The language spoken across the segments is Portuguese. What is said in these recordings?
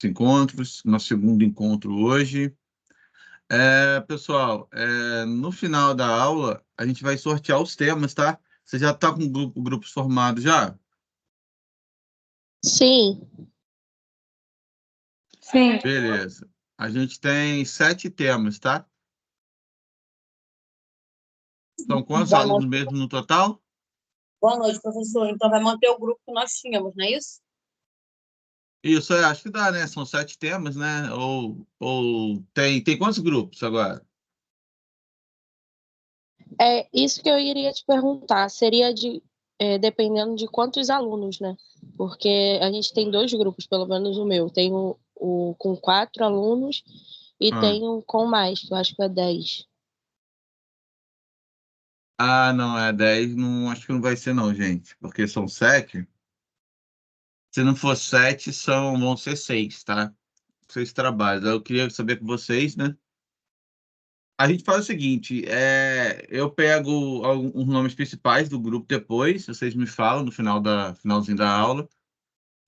encontros, nosso segundo encontro hoje. Pessoal, no final da aula, a gente vai sortear os temas, tá? Você já está com grupos formados já? Sim. Sim. Beleza. A gente tem 7 temas, tá? São quantos Boa alunos noite. mesmo no total? Boa noite, professor. Então, vai manter o grupo que nós tínhamos, não é isso? Isso, acho que dá, né? São 7 temas, né? Ou tem quantos grupos agora? É isso que eu iria te perguntar. Seria dependendo de quantos alunos, né? Porque a gente tem 2 grupos, pelo menos o meu. Tem o com 4 alunos e tem o com mais, que eu acho que é 10. Não, 10, não, acho que não vai ser não, gente, porque são 7. Se não for 7, vão ser 6, tá? 6 trabalhos. Eu queria saber com vocês, né? A gente faz o seguinte, eu pego os nomes principais do grupo depois, vocês me falam no finalzinho da aula,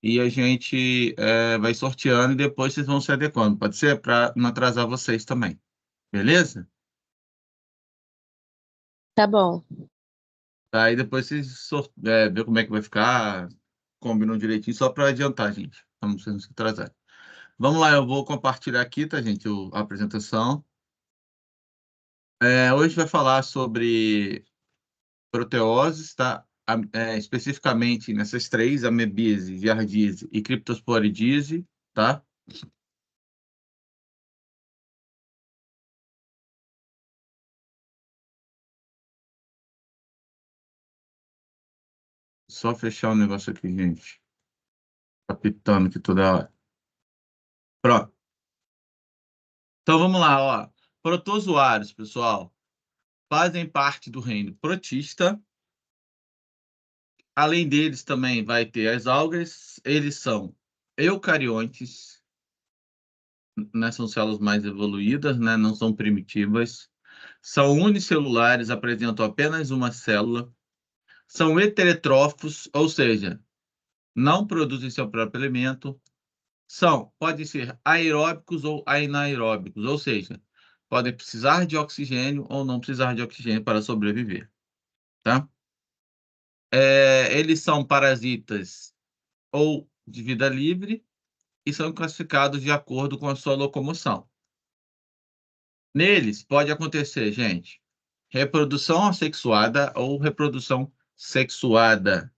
e a gente vai sorteando e depois vocês vão se adequando. Pode ser? Para não atrasar vocês também. Beleza? Tá bom. Aí depois vocês vê como é que vai ficar, combinam direitinho, só para adiantar, gente. Vamos não se atrasar. Vamos lá, eu vou compartilhar aqui, tá, gente, a apresentação. Hoje vai falar sobre proteoses, tá? Especificamente nessas 3, amebíase, giardíase e criptosporidíase, tá? Só fechar o negócio aqui, gente. Tá pitando aqui toda hora. Pronto. Então vamos lá, ó. Protozoários, pessoal, fazem parte do reino protista. Além deles, também vai ter as algas. Eles são eucariontes, né? São células mais evoluídas, né? Não são primitivas. São unicelulares, apresentam apenas uma célula. São heterotrófos, ou seja, não produzem seu próprio alimento. Podem ser aeróbicos ou anaeróbicos, ou seja, podem precisar de oxigênio ou não precisar de oxigênio para sobreviver, tá? Eles são parasitas ou de vida livre e são classificados de acordo com a sua locomoção. Neles pode acontecer, gente, reprodução assexuada ou reprodução sexuada.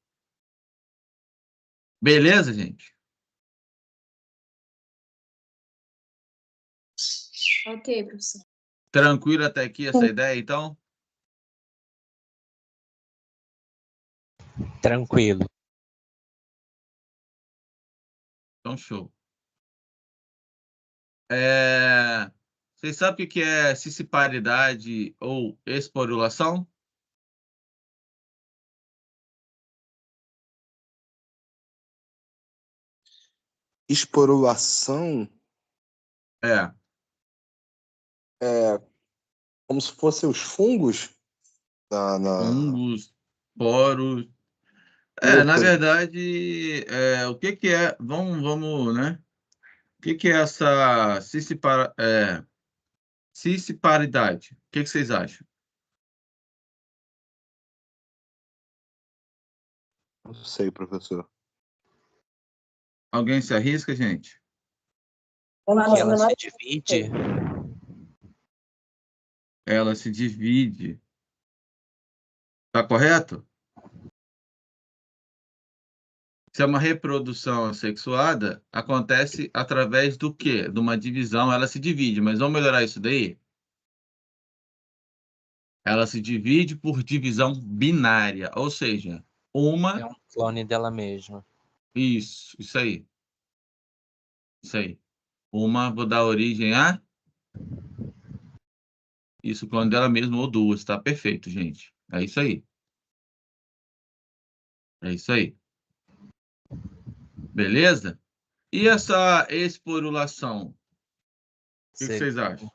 Beleza, gente? Ok, professor. Tranquilo até aqui essa ideia, então? Tranquilo. Então, show. Vocês sabem o que é cisparidade ou esporulação? Esporulação É. é como se fossem os fungos Fungos, poros. Na Outra. verdade, o que é? Vamos, né? O que é essa cisparidade? O que vocês acham? Não sei, professor. Alguém se arrisca, gente? Que ela se divide. Ela se divide. Tá correto? Se é uma reprodução assexuada, acontece através do quê? De uma divisão, ela se divide, mas vamos melhorar isso daí? Ela se divide por divisão binária, ou seja, uma... É um clone dela mesma. Isso aí. Isso aí. Uma, vou dar origem a... Isso, clone dela mesma, ou 2, tá? Perfeito, gente. É isso aí. É isso aí. Beleza? E essa esporulação? O que vocês acham?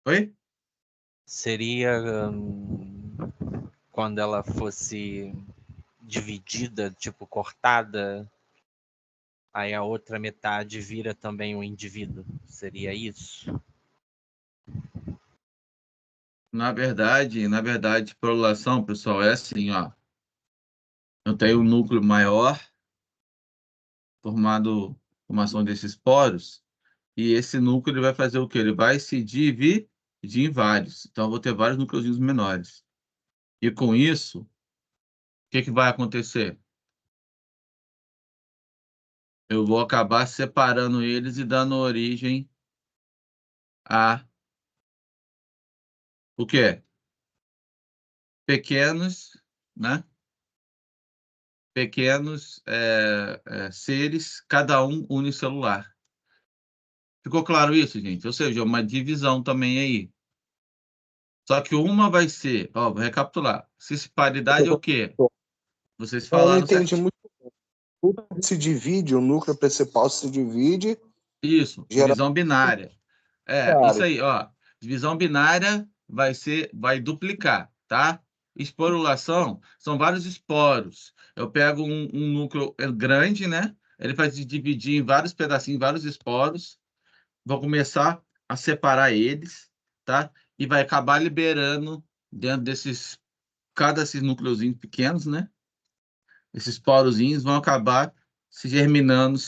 Oi? Seria quando ela fosse dividida, tipo cortada, Aí a outra metade vira também um indivíduo. Seria isso? Na verdade, esporulação, pessoal, é assim, ó. Eu tenho um núcleo maior, formação desses poros, e esse núcleo ele vai fazer o quê? Ele vai se dividir em vários. Então, eu vou ter vários núcleozinhos menores. E com isso, o que vai acontecer? Eu vou acabar separando eles e dando origem a o quê? Pequenos, né? Pequenos seres, cada um unicelular. Ficou claro isso, gente? Ou seja, uma divisão também aí. Só que uma vai ser, ó, vou recapitular. Cisparidade é o quê? Vocês Eu não falaram entendi certinho. muito. O núcleo se divide, o núcleo principal se divide, Isso, gera divisão binária. Isso aí, ó. Divisão binária vai duplicar, tá? Esporulação são vários esporos. Eu pego um núcleo grande, né? Ele vai se dividir em vários pedacinhos, vários esporos. Vou começar a separar eles, tá? E vai acabar liberando dentro cada desses núcleozinhos pequenos, né? Esses porozinhos vão acabar se germinando,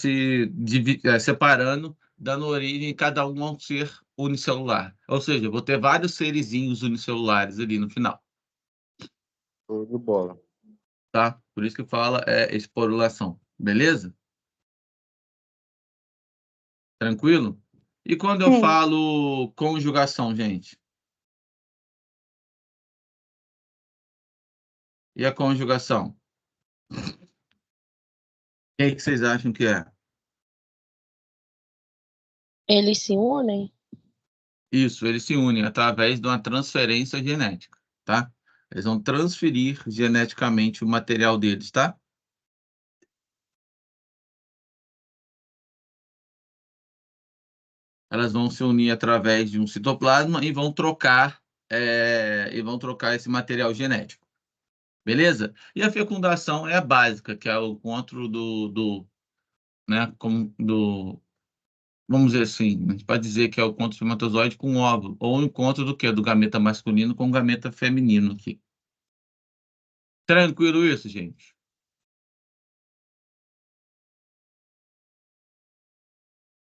separando, dando origem cada um a um ser unicelular. Ou seja, eu vou ter vários serizinhos unicelulares ali no final, show de bola. tá? Por isso que fala esporulação, beleza? Tranquilo? E quando eu Sim. falo conjugação, gente? E a conjugação? O que vocês acham que é? Eles se unem? Isso, eles se unem através de uma transferência genética, tá? Eles vão transferir geneticamente o material deles, tá? Elas vão se unir através de um citoplasma e vão trocar esse material genético, beleza? E a fecundação é a básica, que é o encontro né, vamos dizer assim, a gente pode dizer que é o encontro do espermatozoide com o óvulo, ou o encontro do quê? Do gameta masculino com o gameta feminino aqui. Tranquilo isso, gente? Sim.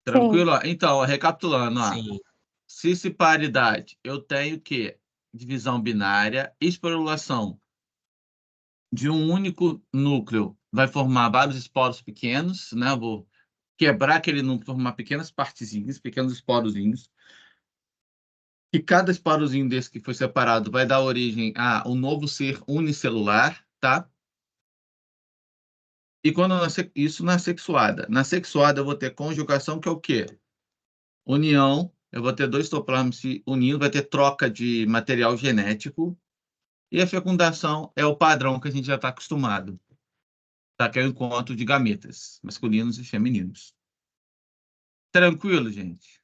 Tranquilo? Ó, então, ó, recapitulando, ó. Sim. Cisparidade, eu tenho que divisão binária, esporulação de um único núcleo vai formar vários esporos pequenos, né? Eu vou quebrar aquele núcleo, formar pequenas partezinhas, pequenos esporozinhos. E cada esporozinho desse que foi separado vai dar origem a um novo ser unicelular, tá? E quando isso na sexuada. Na sexuada eu vou ter conjugação, que é o quê? União, eu vou ter dois citoplasmas se unindo, vai ter troca de material genético. E a fecundação é o padrão que a gente já está acostumado, tá? Que é o encontro de gametas, masculinos e femininos. Tranquilo, gente?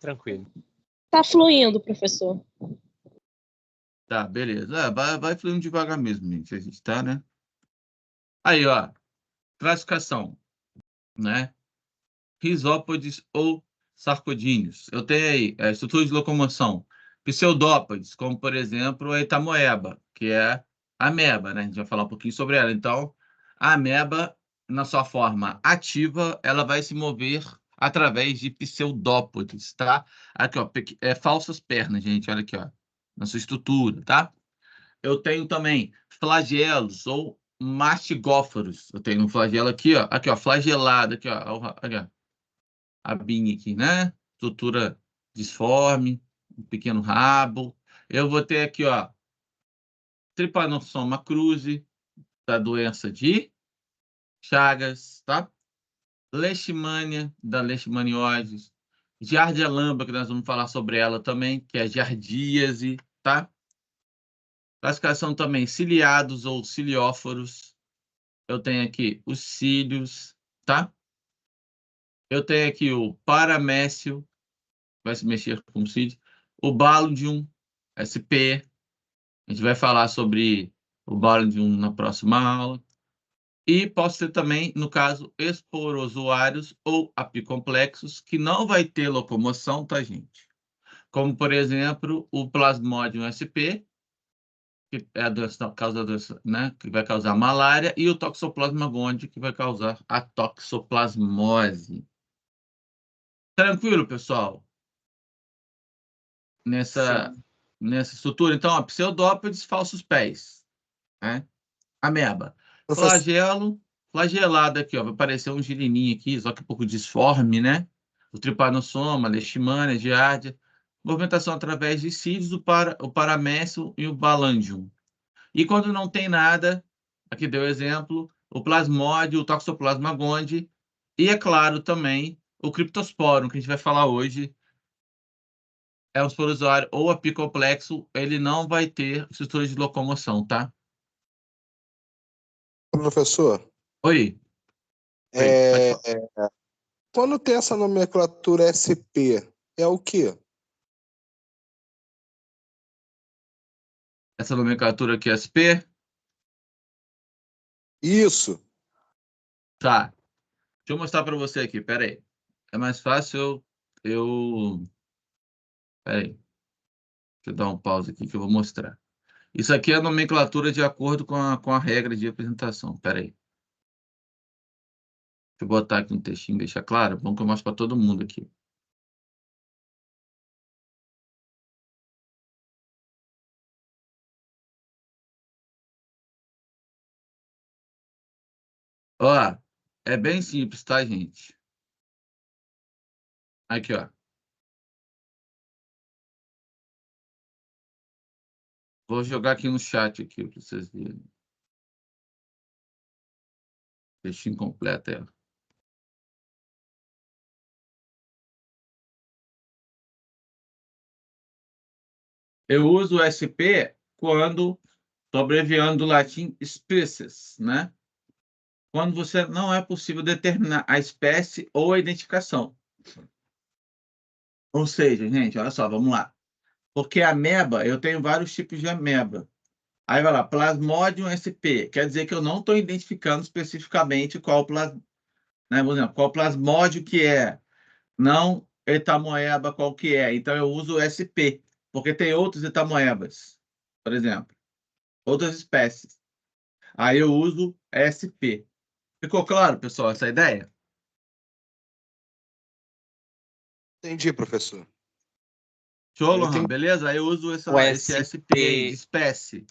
Tranquilo. Tá fluindo, professor. Tá, beleza. Vai fluindo devagar mesmo, gente. A gente tá, né? Aí, ó. Classificação, né? Risópodes ou sarcodíneos. Eu tenho aí a estrutura de locomoção. Pseudópodes, como, por exemplo, a itamoeba, que é a ameba, né? A gente vai falar um pouquinho sobre ela. Então, a ameba, na sua forma ativa, ela vai se mover através de pseudópodes, tá? Aqui, ó, falsas pernas, gente. Olha aqui, ó. Na sua estrutura, tá? Eu tenho também flagelos ou mastigóforos. Eu tenho um flagelo aqui, ó, flagelado, aqui, ó, aqui, ó, a binha aqui, né? Estrutura disforme, um pequeno rabo. Eu vou ter aqui, ó, Trypanosoma cruzi, da doença de Chagas, tá? Leishmania, da leishmaniose. Giardia lambra, que nós vamos falar sobre ela também, que é a giardíase, tá? Classificação também, ciliados ou cilióforos. Eu tenho aqui os cílios, tá? Eu tenho aqui o paramécio, vai se mexer com o cílio. O Ballodium, SP. A gente vai falar sobre o Ballodium na próxima aula. E posso ter também, no caso, esporozoários ou apicomplexos, que não vai ter locomoção, tá, gente? Como, por exemplo, o Plasmodium SP, que é a doença, causa da doença, né, que vai causar malária, e o Toxoplasma gondii, que vai causar a toxoplasmose. Tranquilo, pessoal? Nessa estrutura. Então, ó, pseudópodes, falsos pés, né? Ameba. Professor, Flagelo, flagelado aqui, ó, vai aparecer um girininho aqui, só que um pouco disforme, né? O trypanosoma, leishmania, giardia. Movimentação através de cílios, o paramécio e o balandium. E quando não tem nada, aqui deu exemplo, o plasmódio, o toxoplasma gondii, e é claro também o criptosporum, que a gente vai falar hoje, é um esporozoário ou apicomplexo, ele não vai ter estrutura de locomoção, tá? professor, Oi, pode é, falar. quando tem essa nomenclatura SP, é o quê? Essa nomenclatura aqui, SP, Isso. tá. Deixa eu mostrar para você aqui, pera aí. É mais fácil pera aí, deixa eu dar um pause aqui que eu vou mostrar. Isso aqui é a nomenclatura de acordo com a regra de apresentação, pera aí. Deixa eu botar aqui um textinho, deixar claro. Bom que eu mostro para todo mundo aqui. Ó, é bem simples, tá, gente? Aqui, ó. Vou jogar aqui no chat aqui para vocês verem. Textinho completo, é. Eu uso o SP quando estou abreviando do latim species, né? Quando você não é possível determinar a espécie ou a identificação. Ou seja, gente, olha só, vamos lá. Porque ameba, eu tenho vários tipos de ameba. Aí vai lá, Plasmodium SP, quer dizer que eu não estou identificando especificamente né, por exemplo, qual plasmódio que é, não etamoeba qual que é. Então eu uso SP, porque tem outros etamoebas, por exemplo, outras espécies. Aí eu uso SP. Ficou claro, pessoal, essa ideia? Entendi, professor. Show, Eu Lohan, entendi. beleza? Aí eu uso O esse SP aí, de SP, espécie,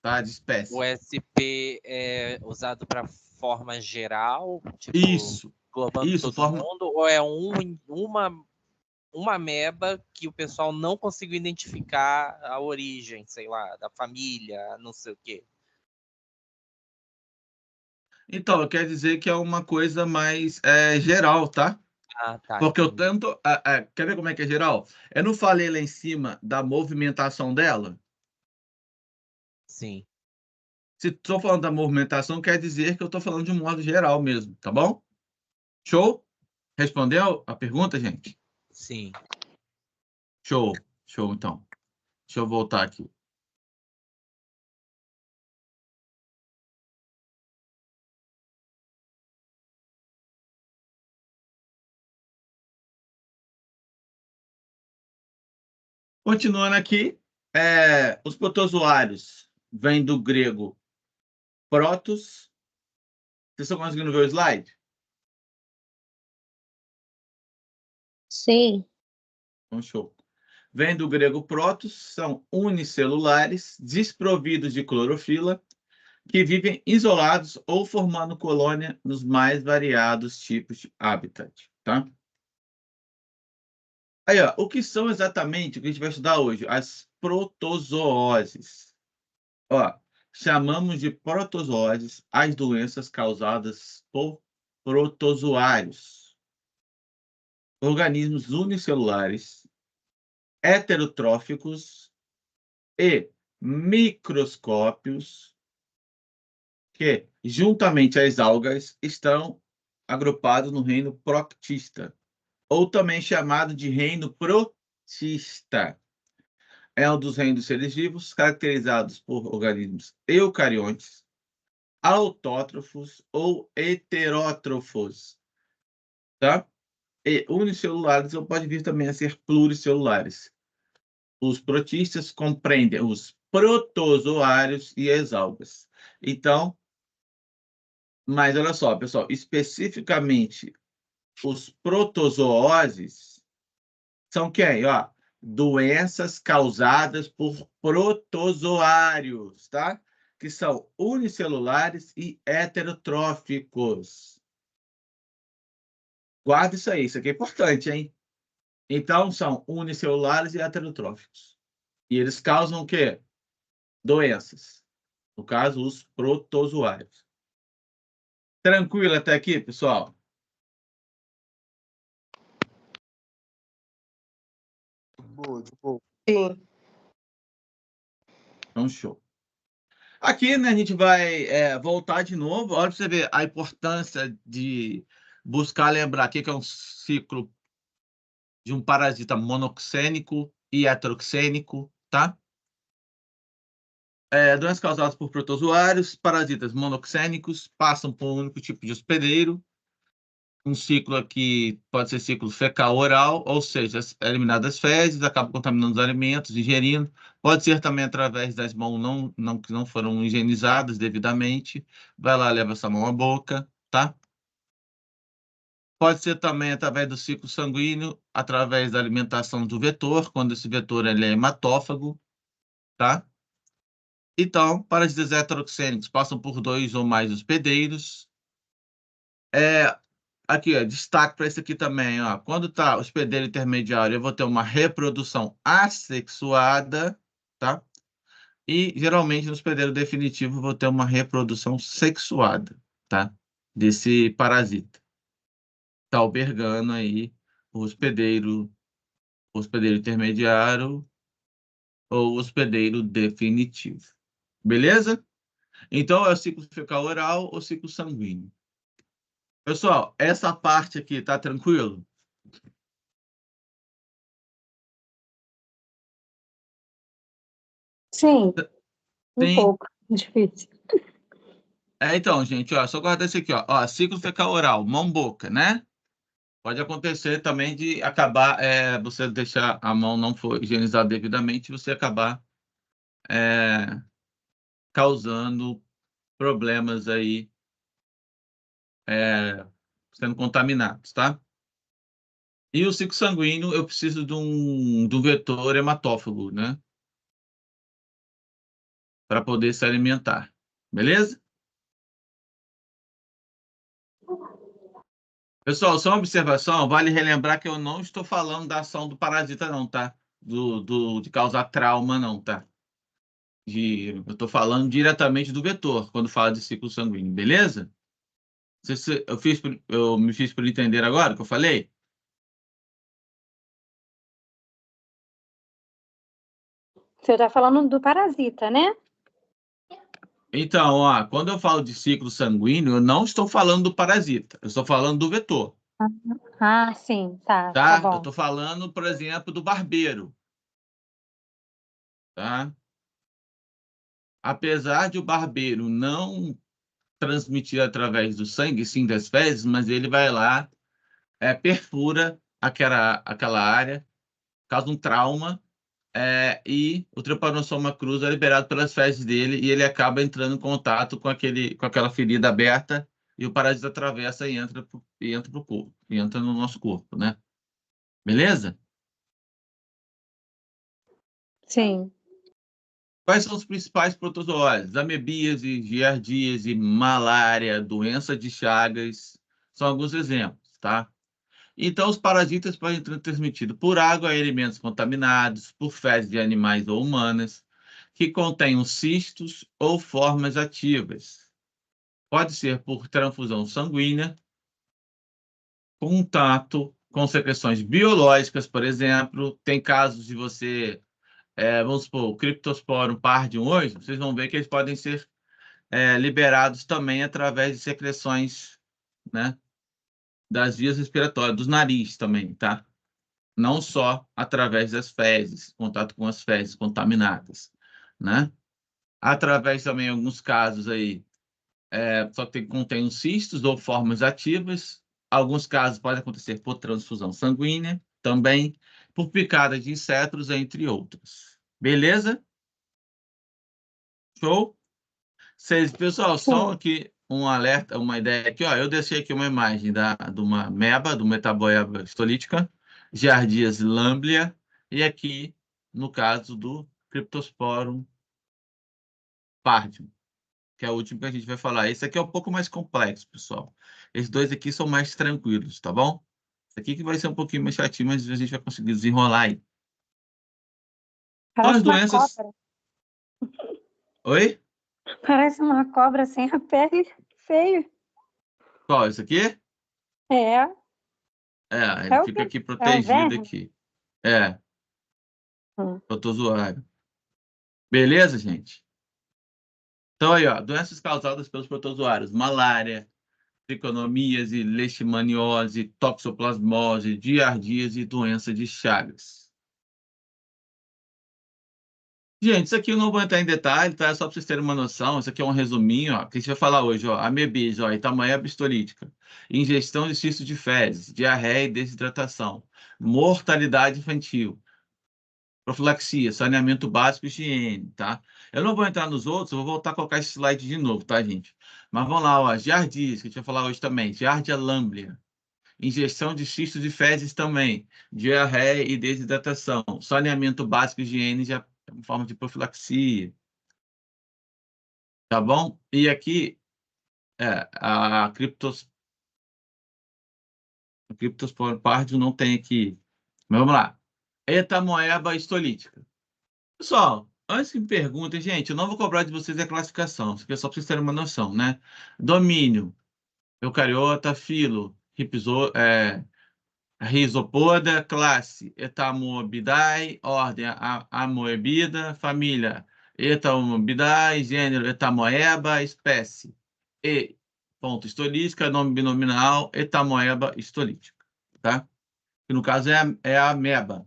tá? De o espécie. SP é usado para forma geral, tipo, Isso, englobando isso, todo forma. mundo, ou é uma ameba que o pessoal não conseguiu identificar a origem, sei lá, da família, não sei o quê? Então, quer dizer que é uma coisa mais geral, tá? Ah, tá, Porque eu entendi. tanto. Quer ver como é que é geral? Eu não falei lá em cima da movimentação dela? Sim, Se estou falando da movimentação, quer dizer que eu estou falando de um modo geral mesmo, tá bom? Show? Respondeu a pergunta, gente? sim. Show, show, então. Deixa eu voltar aqui. Continuando aqui, os protozoários vêm do grego protos. Vocês estão conseguindo ver o slide? Sim. Então, show. Vem do grego protos, são unicelulares, desprovidos de clorofila, que vivem isolados ou formando colônia nos mais variados tipos de habitat, tá? Aí, ó, o que são exatamente o que a gente vai estudar hoje? As protozooses. Ó, chamamos de protozooses as doenças causadas por protozoários, organismos unicelulares, heterotróficos e microscópios que, juntamente às algas, estão agrupados no reino proctista, ou também chamado de reino protista. É um dos reinos dos seres vivos, caracterizados por organismos eucariontes, autótrofos ou heterótrofos, tá? E unicelulares ou pode vir também a ser pluricelulares. Os protistas compreendem os protozoários e as algas. Então, mas olha só, pessoal, especificamente os protozooses são quem? Ó, doenças causadas por protozoários, tá? Que são unicelulares e heterotróficos. Guarda isso aqui é importante, hein? Então, são unicelulares e heterotróficos. E eles causam o quê? Doenças. No caso, os protozoários. Tranquilo até aqui, pessoal? Boa, de boa. Sim. Então, show. Aqui, né, a gente vai voltar de novo. Olha para você ver a importância de buscar lembrar aqui que é um ciclo de um parasita monoxênico e heteroxênico, tá? Doenças causadas por protozoários, parasitas monoxênicos, passam por um único tipo de hospedeiro. Um ciclo aqui pode ser ciclo fecal-oral, ou seja, eliminadas as fezes, acaba contaminando os alimentos, ingerindo. Pode ser também através das mãos que não foram higienizadas devidamente. Vai lá, leva essa mão à boca, tá? Pode ser também através do ciclo sanguíneo, através da alimentação do vetor, quando esse vetor ele é hematófago, tá? Então, parasitas heteroxênicos passam por 2 ou mais hospedeiros. Aqui, ó, destaque para esse aqui também, ó. Quando tá hospedeiro intermediário, eu vou ter uma reprodução assexuada, tá? E geralmente no hospedeiro definitivo eu vou ter uma reprodução sexuada, tá? Desse parasita. Tá albergando aí o hospedeiro intermediário ou hospedeiro definitivo. Beleza? Então é o ciclo fecal oral ou ciclo sanguíneo. Pessoal, essa parte aqui tá tranquilo? Sim, um Sim. pouco difícil. Então, gente, ó, só guardar isso aqui, ó, ciclo fecal oral, mão-boca, né? Pode acontecer também de acabar, você deixar a mão não for higienizada devidamente, você acabar causando problemas aí, sendo contaminados, tá? E o ciclo sanguíneo, eu preciso de um vetor hematófago, né? Para poder se alimentar, beleza? Pessoal, só uma observação, vale relembrar que eu não estou falando da ação do parasita, não, tá? De causar trauma, não, tá? Eu estou falando diretamente do vetor, quando falo de ciclo sanguíneo, beleza? Eu me fiz por entender agora o que eu falei? Você está falando do parasita, né? Então, ó, quando eu falo de ciclo sanguíneo, eu não estou falando do parasita, eu estou falando do vetor, Ah, sim, tá tá? Eu bom. estou falando, por exemplo, do barbeiro, tá? Apesar de o barbeiro não transmitir através do sangue, sim, das fezes, mas ele vai lá, perfura aquela área, causa um trauma, e o Trypanosoma cruzi é liberado pelas fezes dele e ele acaba entrando em contato com aquela ferida aberta e o parasita atravessa e entra pro corpo, e entra no nosso corpo, né? Beleza? Sim. Quais são os principais protozoários? Amebíase, giardíase, malária, doença de Chagas, são alguns exemplos, tá? Então, os parasitas podem ser transmitidos por água a alimentos contaminados, por fezes de animais ou humanas, que contenham cistos ou formas ativas. Pode ser por transfusão sanguínea, contato com secreções biológicas, por exemplo. Tem casos de você, vamos supor, o Cryptosporum pardium hoje, vocês vão ver que eles podem ser liberados também através de secreções, né, das vias respiratórias, dos nariz também, tá? Não só através das fezes, contato com as fezes contaminadas, né? Através também, em alguns casos aí, só que contém os cistos ou formas ativas. Alguns casos podem acontecer por transfusão sanguínea, também por picada de insetos, entre outros. Beleza? Show? Pessoal, só Sim. aqui um alerta, uma ideia aqui, ó. Eu deixei aqui uma imagem de uma meba, do Metaboeba stolítica, Giardias lamblia, e aqui, no caso do Cryptosporum pardium, que é o último que a gente vai falar. Esse aqui é um pouco mais complexo, pessoal. Esses dois aqui são mais tranquilos, tá bom? Esse aqui que vai ser um pouquinho mais chatinho, mas a gente vai conseguir desenrolar aí. Então, as Parece uma doenças... cobra. Oi? Parece uma cobra sem a pele. Feio. Qual? Esse aqui? É. Ele É o fica quê? aqui É um protegido verme? aqui. É, Hum. protozoário. Beleza, gente? Então aí, ó, doenças causadas pelos protozoários: malária, triconomíase, leishmaniose, toxoplasmose, giardíase e doença de Chagas. Gente, isso aqui eu não vou entrar em detalhe, tá? É só para vocês terem uma noção. Isso aqui é um resuminho, ó, que a gente vai falar hoje, ó. Amebis, ó, Itamoeba stolítica, ingestão de cisto de fezes, diarreia e desidratação, mortalidade infantil, profilaxia, saneamento básico e higiene, tá? Eu não vou entrar nos outros, eu vou voltar a colocar esse slide de novo, tá, gente? Mas vamos lá, ó, giardias, que a gente vai falar hoje também, giardia lamblia, ingestão de cisto de fezes também, diarreia e desidratação, saneamento básico e higiene já é uma forma de profilaxia, tá bom? E aqui, a Cryptosporidium pardium não tem aqui, mas vamos lá. Etamoeba stolítica. Pessoal, antes que me perguntem, gente, eu não vou cobrar de vocês a classificação, isso aqui é só para vocês terem uma noção, né? Domínio, eucariota, filo, Rhizopoda, classe, Etamoebidae, ordem, Amoebida, família, Etamoebidae, gênero, Etamoeba, espécie, ponto estolística, nome binominal, Etamoeba estolítica, tá? Que no caso é a ameba.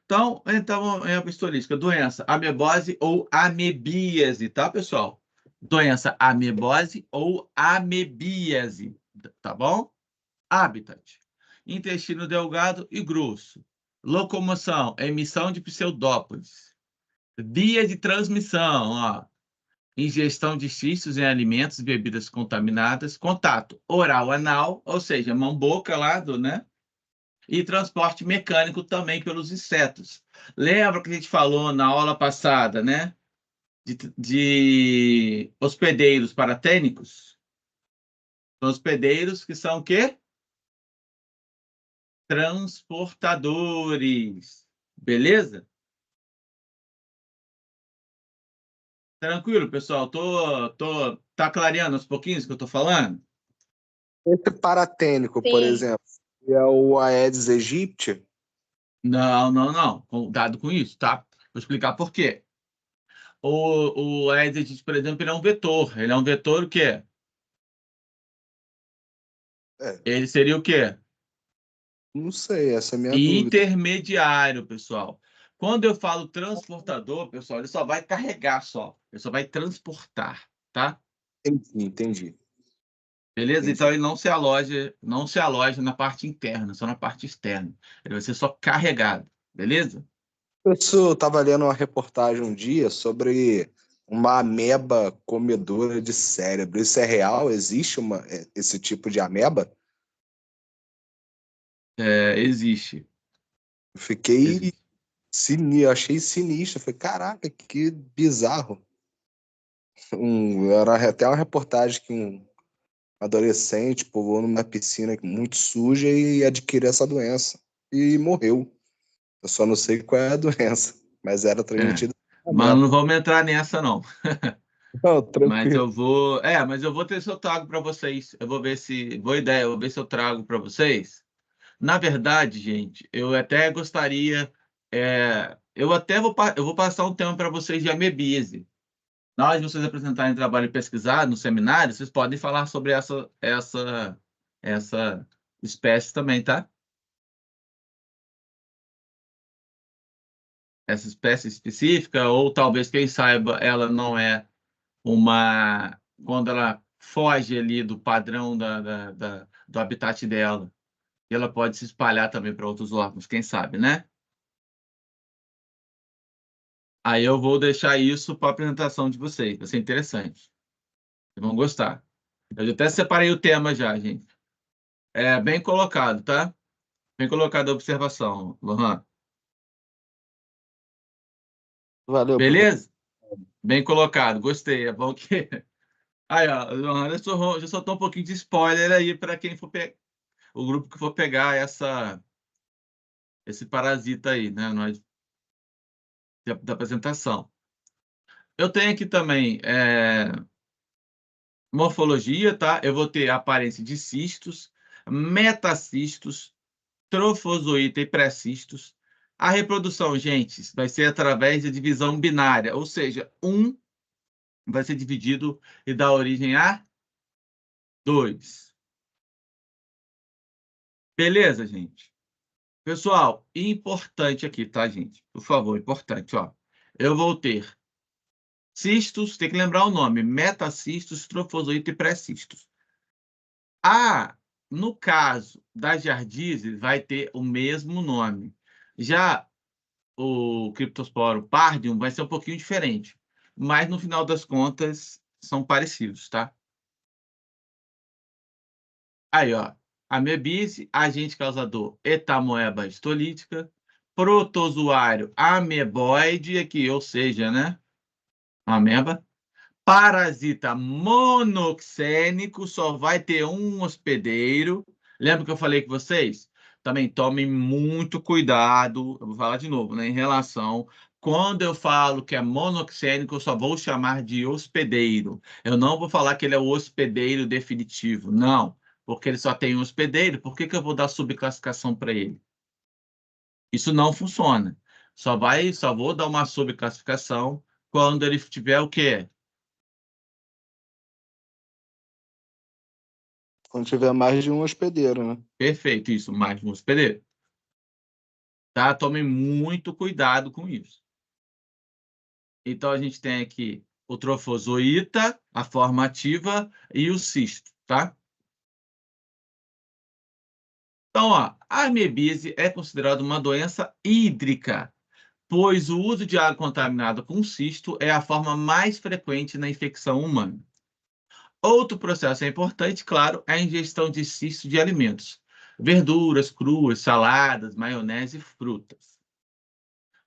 Então, é a histolística. Doença, amebose ou amebíase, tá, pessoal? Doença, amebose ou amebíase, tá bom? Habitat, intestino delgado e grosso. Locomoção, emissão de pseudópodes. Via de transmissão, ó. Ingestão de cistos em alimentos e bebidas contaminadas. Contato oral anal, ou seja, mão-boca lá né? E transporte mecânico também pelos insetos. Lembra que a gente falou na aula passada, né? De hospedeiros paratênicos? São hospedeiros que são o quê? Transportadores. Beleza? Tranquilo, pessoal? Tá clareando aos pouquinhos que eu tô falando? Esse paratênico, por Sim. exemplo, é o Aedes aegypti. Não, não, não. Cuidado com isso, tá? Vou explicar por quê. O Aedes aegypti, por exemplo, ele é um vetor. Ele é um vetor o quê? É, Ele seria o quê? não sei, essa é a minha dúvida. Intermediário, pessoal. Quando eu falo transportador, pessoal, ele só vai carregar só. Ele só vai transportar, tá? Entendi. Beleza? Então Entendi. ele não se aloja na parte interna, só na parte externa. Ele vai ser só carregado, beleza? Eu estava lendo uma reportagem um dia sobre uma ameba comedora de cérebro. Isso é real? Existe esse tipo de ameba? Existe. Eu fiquei Existe. achei sinistro. Eu falei, caraca, que bizarro. Era até uma reportagem que um adolescente pulou numa piscina muito suja e adquiriu essa doença. E morreu. Eu só não sei qual é a doença, mas era É. transmitida por Mas ameba. não vamos entrar nessa, não. Não, Mas tranquilo. eu vou ter se eu trago para vocês. Eu vou ver se, boa ideia, eu vou ver se eu trago para vocês. Na verdade, gente, eu até gostaria, eu vou passar um tema para vocês de amebíase. Na hora de vocês apresentarem trabalho e pesquisar no seminário, vocês podem falar sobre essa espécie também, tá? Essa espécie específica, ou talvez, quem saiba, ela não é uma... Quando ela foge ali do padrão do habitat dela. E ela pode se espalhar também para outros órgãos, quem sabe, né? Aí eu vou deixar isso para a apresentação de vocês. Vai ser interessante. Vocês vão gostar. Eu até separei o tema já, gente. É bem colocado, tá? Bem colocado a observação, Lohan. Valeu, Beleza? Bem colocado, gostei. É bom que. Aí, ó, Lohan, já soltou um pouquinho de spoiler aí para quem for o grupo que for pegar esse parasita aí, né? Da apresentação. Eu tenho aqui também morfologia, tá? Eu vou ter a aparência de cistos, metacistos, trofozoíta e pré-cistos. A reprodução, gente, vai ser através de divisão binária, ou seja, um vai ser dividido e dá origem a 2. Beleza, gente? Pessoal, importante aqui, tá, gente? Por favor, importante, ó. Eu vou ter cistos, tem que lembrar o nome, metacistos, trofozoíta e pré-cistos. No caso das jardizes, vai ter o mesmo nome. Já o Cryptosporum pardium vai ser um pouquinho diferente, mas no final das contas são parecidos, tá? Aí, ó, amebise, agente causador etamoeba histolítica, protozoário ameboide aqui, ou seja, né, ameba. Parasita monoxênico, só vai ter um hospedeiro. Lembra que eu falei com vocês? Também tomem muito cuidado, eu vou falar de novo, né? Em relação, quando eu falo que é monoxênico, eu só vou chamar de hospedeiro. Eu não vou falar que ele é o hospedeiro definitivo, não. Porque ele só tem um hospedeiro, por que eu vou dar subclassificação para ele? Isso não funciona. Só vou dar uma subclassificação quando ele tiver o quê? Quando tiver mais de um hospedeiro, né? Perfeito, isso, mais um hospedeiro. Tá? Tomem muito cuidado com isso. Então, a gente tem aqui o trofozoíta, a forma ativa, e o cisto, tá? Então, ó, a amebise é considerada uma doença hídrica, pois o uso de água contaminada com cisto é a forma mais frequente na infecção humana. Outro processo importante, claro, é a ingestão de cisto de alimentos, verduras cruas, saladas, maionese e frutas.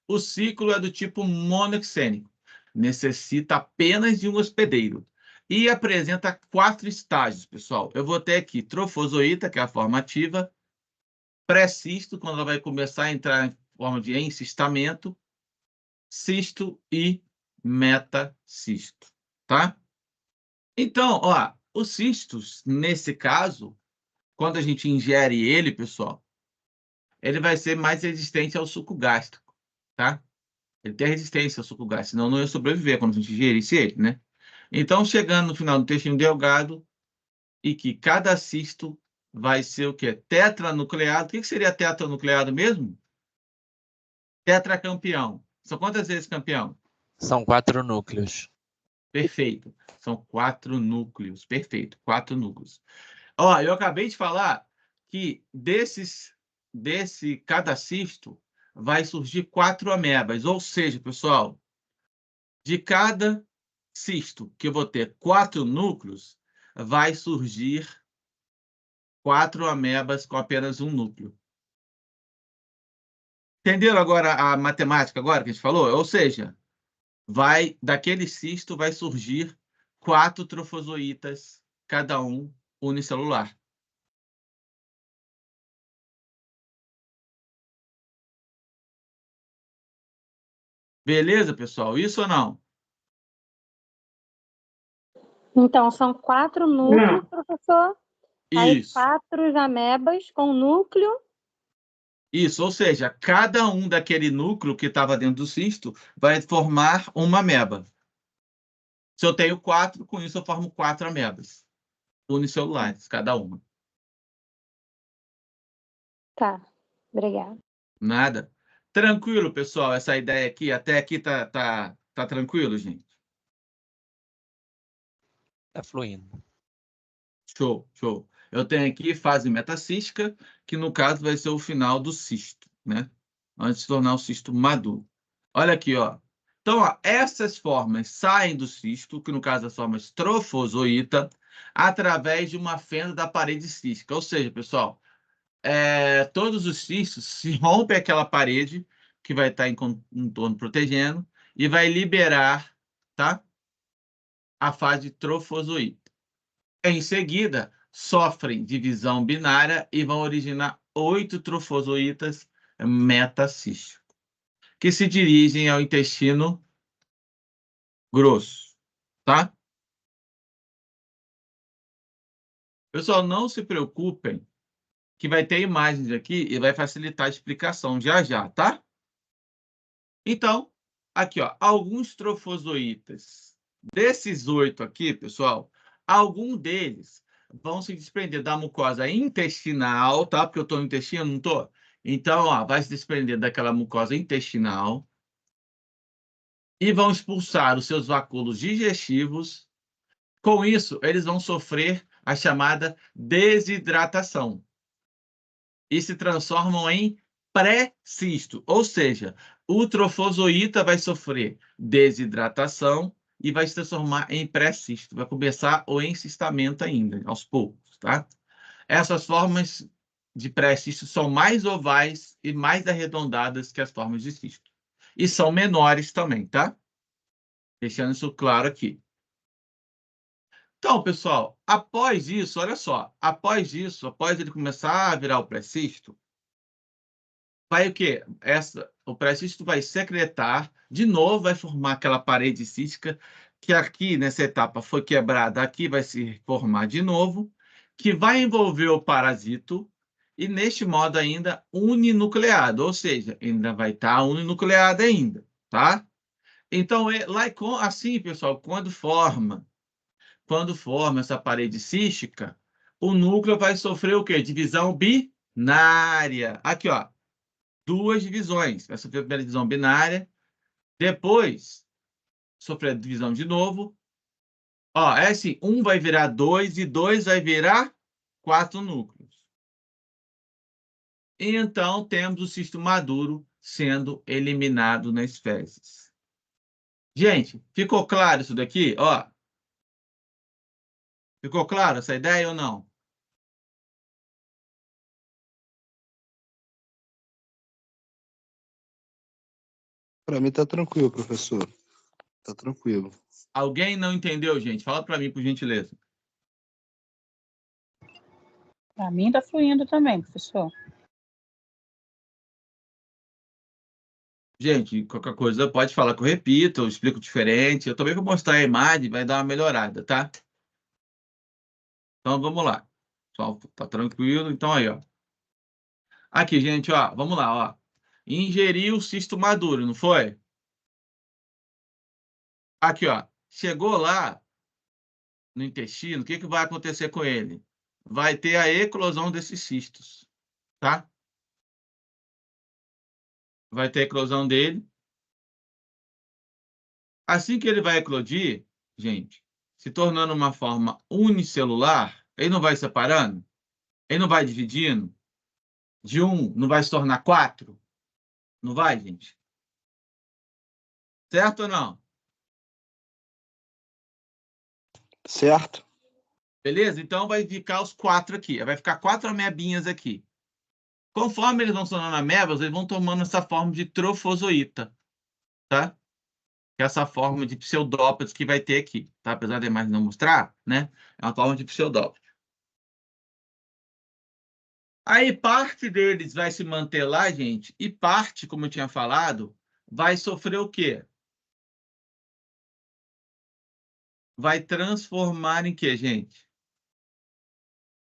O ciclo é do tipo monoxênico, necessita apenas de um hospedeiro e apresenta 4 estágios, pessoal. Eu vou ter aqui trofozoíta, que é a forma ativa, pré-cisto, quando ela vai começar a entrar em forma de encistamento, cisto e metacisto, tá? Então, ó, os cistos, nesse caso, quando a gente ingere ele, pessoal, ele vai ser mais resistente ao suco gástrico, tá? Ele tem resistência ao suco gástrico, senão não ia sobreviver quando a gente ingerisse ele, né? Então, chegando no final do intestino delgado, e que cada cisto vai ser o quê? Tetranucleado. O que seria tetranucleado mesmo? Tetracampeão. São quantas vezes campeão? São 4 núcleos. Perfeito. São 4 núcleos. Perfeito. 4 núcleos. Ó, eu acabei de falar que desse cada cisto vai surgir 4 amebas. Ou seja, pessoal, de cada cisto que eu vou ter 4 núcleos, vai surgir 4 amebas com apenas um núcleo. Entenderam agora a matemática agora que a gente falou? Ou seja, daquele cisto vai surgir 4 trofozoítas, cada um unicelular. Beleza, pessoal? Isso ou não? Então, são 4 núcleos, professor. Aí, Isso. 4 amebas com núcleo. Isso, ou seja, cada um daquele núcleo que estava dentro do cisto vai formar uma ameba. Se eu tenho 4, com isso eu formo 4 amebas unicelulares, cada uma. Tá, obrigada. Nada. Tranquilo, pessoal, essa ideia aqui, até aqui tá tranquilo, gente? Tá fluindo. Show, show. Eu tenho aqui fase metacística, que no caso vai ser o final do cisto, né? Antes de se tornar o cisto maduro. Olha aqui, ó. Então, ó, essas formas saem do cisto, que no caso as formas trofozoíta, através de uma fenda da parede cística. Ou seja, pessoal, todos os cistos se rompe aquela parede que vai estar em contorno protegendo e vai liberar, tá? A fase trofozoíta. Em seguida, sofrem divisão binária e vão originar 8 trofozoítas metacísticos, que se dirigem ao intestino grosso, tá? Pessoal, não se preocupem, que vai ter imagens aqui e vai facilitar a explicação já já, tá? Então, aqui, ó, alguns trofozoítas. Desses 8 aqui, pessoal, algum deles vão se desprender da mucosa intestinal, tá? Porque eu estou no intestino, não estou? Então, ó, vai se desprender daquela mucosa intestinal e vão expulsar os seus vacúolos digestivos. Com isso, eles vão sofrer a chamada desidratação e se transformam em pré-cisto, ou seja, o trofozoíta vai sofrer desidratação e vai se transformar em pré-cisto. Vai começar o encistamento ainda, aos poucos, tá? Essas formas de pré-cisto são mais ovais e mais arredondadas que as formas de cisto. E são menores também, tá? Deixando isso claro aqui. Então, pessoal, após isso, olha só, após isso, após ele começar a virar o pré-cisto, vai o quê? O pré-cisto vai secretar, de novo vai formar aquela parede cística, que aqui, nessa etapa, foi quebrada, aqui vai se formar de novo, que vai envolver o parasito, e neste modo ainda uninucleado, ou seja, ainda vai estar uninucleado ainda, tá? Então, assim, pessoal, quando forma essa parede cística, o núcleo vai sofrer o quê? Divisão binária. Aqui, ó, 2 divisões. Vai sofrer a primeira divisão binária, depois sofrer a divisão de novo. Ó, é assim, 1 vai virar 2 e 2 vai virar 4 núcleos. E então temos o cisto maduro sendo eliminado nas fezes. Gente, ficou claro isso daqui? Ó, ficou claro essa ideia ou não? Para mim tá tranquilo, professor. Tá tranquilo. Alguém não entendeu, gente? Fala para mim, por gentileza. Para mim tá fluindo também, professor. Gente, qualquer coisa pode falar que eu repito, eu explico diferente. Eu também vou mostrar a imagem, vai dar uma melhorada, tá? Então, vamos lá. Pessoal, tá tranquilo? Então, aí, ó. Aqui, gente, ó, vamos lá, ó. Ingeriu o cisto maduro, não foi? Aqui, ó. Chegou lá no intestino, o que vai acontecer com ele? Vai ter a eclosão desses cistos, tá? Vai ter a eclosão dele. Assim que ele vai eclodir, gente, se tornando uma forma unicelular, ele não vai separando? Ele não vai dividindo? De 1 não vai se tornar 4? Não vai, gente? Certo ou não? Certo? Beleza? Então vai ficar os 4 aqui. Vai ficar 4 amebinhas aqui. Conforme eles vão se tornando amebas, eles vão tomando essa forma de trofozoíta, tá? Que é essa forma de pseudópodes que vai ter aqui, tá? Apesar da imagem não mostrar, né? É uma forma de pseudópodes. Aí parte deles vai se manter lá, gente, e parte, como eu tinha falado, vai sofrer o quê? Vai transformar em quê, gente?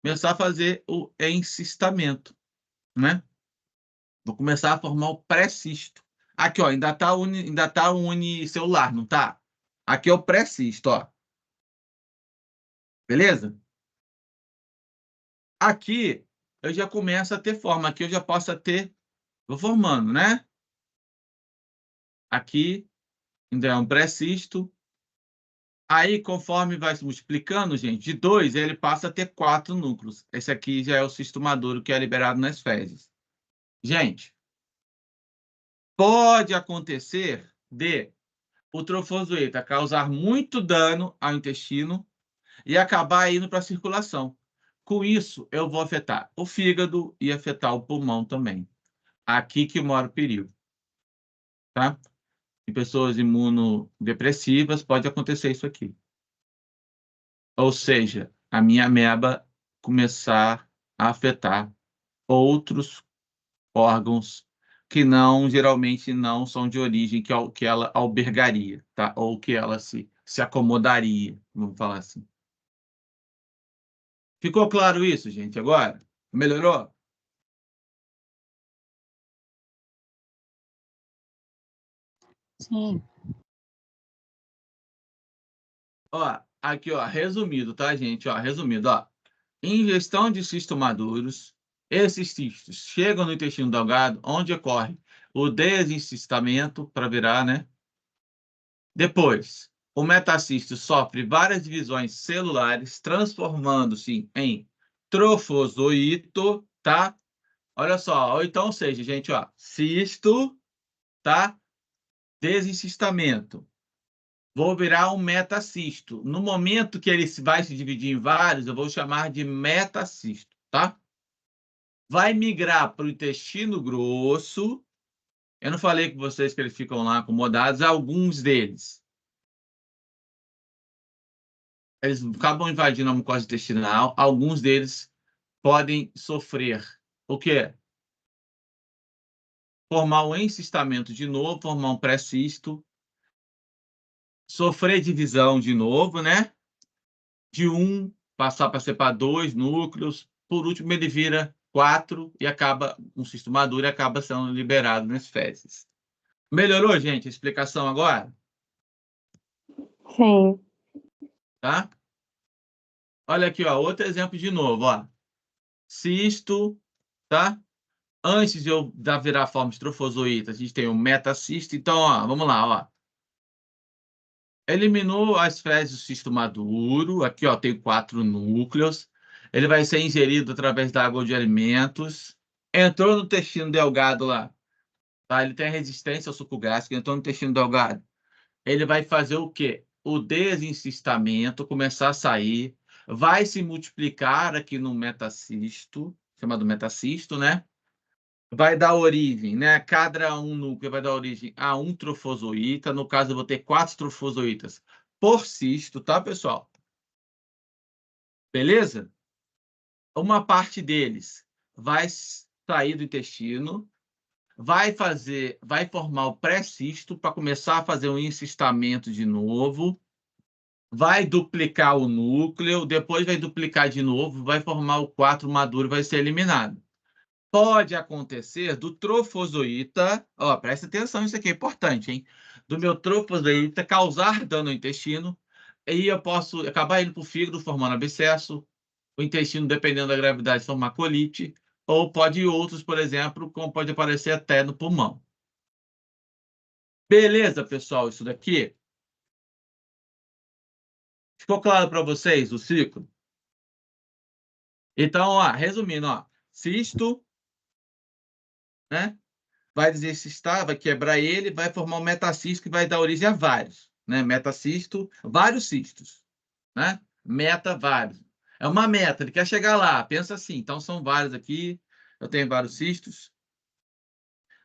Começar a fazer o encistamento, né? Vou começar a formar o pré-cisto. Aqui, ó, ainda tá unicelular, não tá? Aqui é o pré-cisto, ó. Beleza? Aqui eu já começo a ter forma. Aqui eu já posso ter... Vou formando, né? Aqui ainda é um pré-cisto. Aí, conforme vai se multiplicando, gente, de 2 ele passa a ter 4 núcleos. Esse aqui já é o cisto maduro que é liberado nas fezes. Gente, pode acontecer de o trofozoita causar muito dano ao intestino e acabar indo para a circulação. Com isso, eu vou afetar o fígado e afetar o pulmão também. Aqui que mora o perigo. Tá? Em pessoas imunodepressivas, pode acontecer isso aqui. Ou seja, a minha ameba começar a afetar outros órgãos que não, geralmente não são de origem que ela albergaria, tá? Ou que ela se acomodaria, vamos falar assim. Ficou claro isso, gente, agora? Melhorou? Sim. Ó, aqui, ó, resumido, tá, gente? Ó, resumido, ó. Ingestão de cistos maduros. Esses cistos chegam no intestino delgado, onde ocorre o desencistamento para virar, né? Depois, o metacisto sofre várias divisões celulares, transformando-se em trofozoito, tá? Olha só, ou então, seja, gente, ó, cisto, tá? Desencistamento. Vou virar um metacisto. No momento que ele vai se dividir em vários, eu vou chamar de metacisto, tá? Vai migrar para o intestino grosso. Eu não falei com vocês que eles ficam lá acomodados, alguns deles. Eles acabam invadindo a mucosa intestinal, alguns deles podem sofrer o quê? Formar um encistamento de novo, formar um pré-cisto, sofrer divisão de novo, né? De um, passar para ser para 2 núcleos, por último ele vira 4 e acaba um cisto maduro e acaba sendo liberado nas fezes. Melhorou, gente, a explicação agora? Sim. Tá? Olha aqui, ó, outro exemplo de novo, ó. Cisto, tá? Antes de eu virar a forma de trofozoita, a gente tem o metacisto. Então, ó, vamos lá, ó. Eliminou as fezes do cisto maduro. Aqui, ó, tem 4 núcleos. Ele vai ser ingerido através da água de alimentos. Entrou no intestino delgado lá, tá? Ele tem resistência ao suco gástrico. Entrou no intestino delgado. Ele vai fazer o quê? O desencistamento, começar a sair. Vai se multiplicar aqui no metacisto, chamado metacisto, né? Vai dar origem, né? Cada um núcleo vai dar origem a um trofozoita. No caso, eu vou ter 4 trofozoitas por cisto, tá, pessoal? Beleza? Uma parte deles vai sair do intestino, vai formar o pré-cisto para começar a fazer um encistamento de novo, vai duplicar o núcleo, depois vai duplicar de novo, vai formar o 4 maduro, vai ser eliminado. Pode acontecer do trofozoita, ó, presta atenção, isso aqui é importante, hein? Do meu trofozoita causar dano no intestino, e eu posso acabar indo para o fígado, formando abscesso, o intestino, dependendo da gravidade, formar colite, ou pode ir outros, por exemplo, como pode aparecer até no pulmão. Beleza, pessoal, isso daqui? Ficou claro para vocês o ciclo? Então, ó, resumindo, ó, cisto, né? Vai desencistar, vai quebrar ele, vai formar um metacisto que vai dar origem a vários, né? Metacisto, vários cistos, né? Meta, vários. É uma meta, ele quer chegar lá, pensa assim. Então, são vários aqui, eu tenho vários cistos.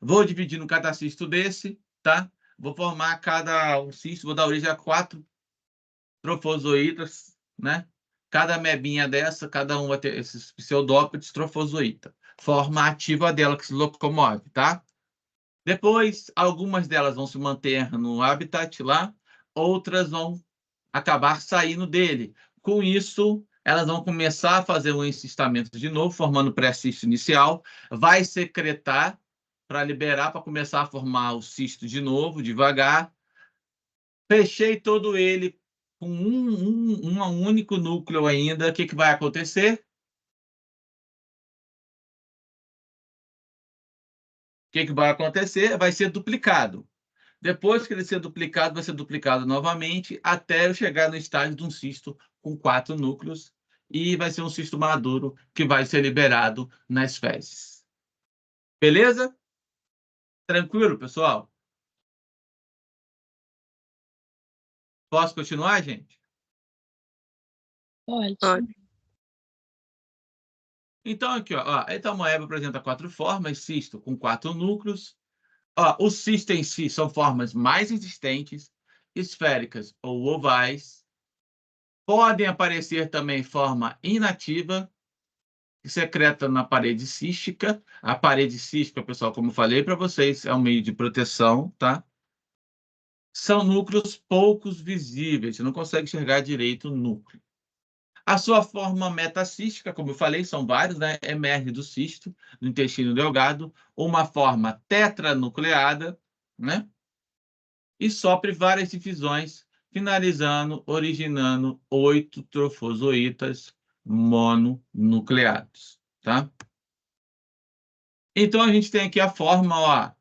Vou dividir no cada cisto desse, tá? Vou formar cada um cisto, vou dar origem a 4 trofozoítas, né? Cada amebinha dessa, cada um vai ter esses pseudópodes trofozoíta. Forma ativa dela que se locomove, tá? Depois, algumas delas vão se manter no habitat lá, outras vão acabar saindo dele. Com isso, elas vão começar a fazer um encistamento de novo, formando o pré-cisto inicial, vai secretar para liberar, para começar a formar o cisto de novo, devagar. Fechei todo ele com um único núcleo ainda. O que vai acontecer? O que vai acontecer? Vai ser duplicado. Depois que ele ser duplicado, vai ser duplicado novamente até eu chegar no estágio de um cisto com 4 núcleos e vai ser um cisto maduro que vai ser liberado nas fezes. Beleza? Tranquilo, pessoal? Posso continuar, gente? Pode. Então, aqui, ó, a etamoeba apresenta 4 formas, cisto com 4 núcleos. Ó, o cisto em si são formas mais resistentes, esféricas ou ovais. Podem aparecer também forma inativa, que secreta na parede cística. A parede cística, pessoal, como eu falei para vocês, é um meio de proteção, tá? São núcleos poucos visíveis, você não consegue enxergar direito o núcleo. A sua forma metacística, como eu falei, são vários, né? Emerge do cisto, do intestino delgado, uma forma tetranucleada, né? E sofre várias divisões, finalizando, originando 8 trofozoítas mononucleados, tá? Então, a gente tem aqui a forma, ó,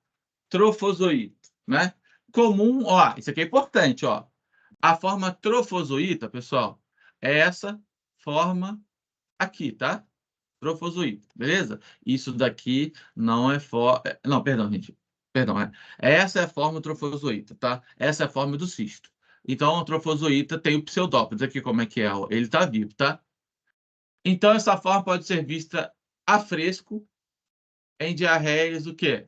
trofozoíta, né? Comum, ó, isso aqui é importante, ó. A forma trofozoíta, pessoal, é essa forma aqui, tá? Trofozoíta, beleza? Isso daqui não é não, perdão, gente. Perdão, essa é a forma trofozoíta, tá? Essa é a forma do cisto. Então, a trofozoíta tem o pseudópodes aqui, como é que é? Ele tá vivo, tá? Então, essa forma pode ser vista a fresco em diarreias, o quê?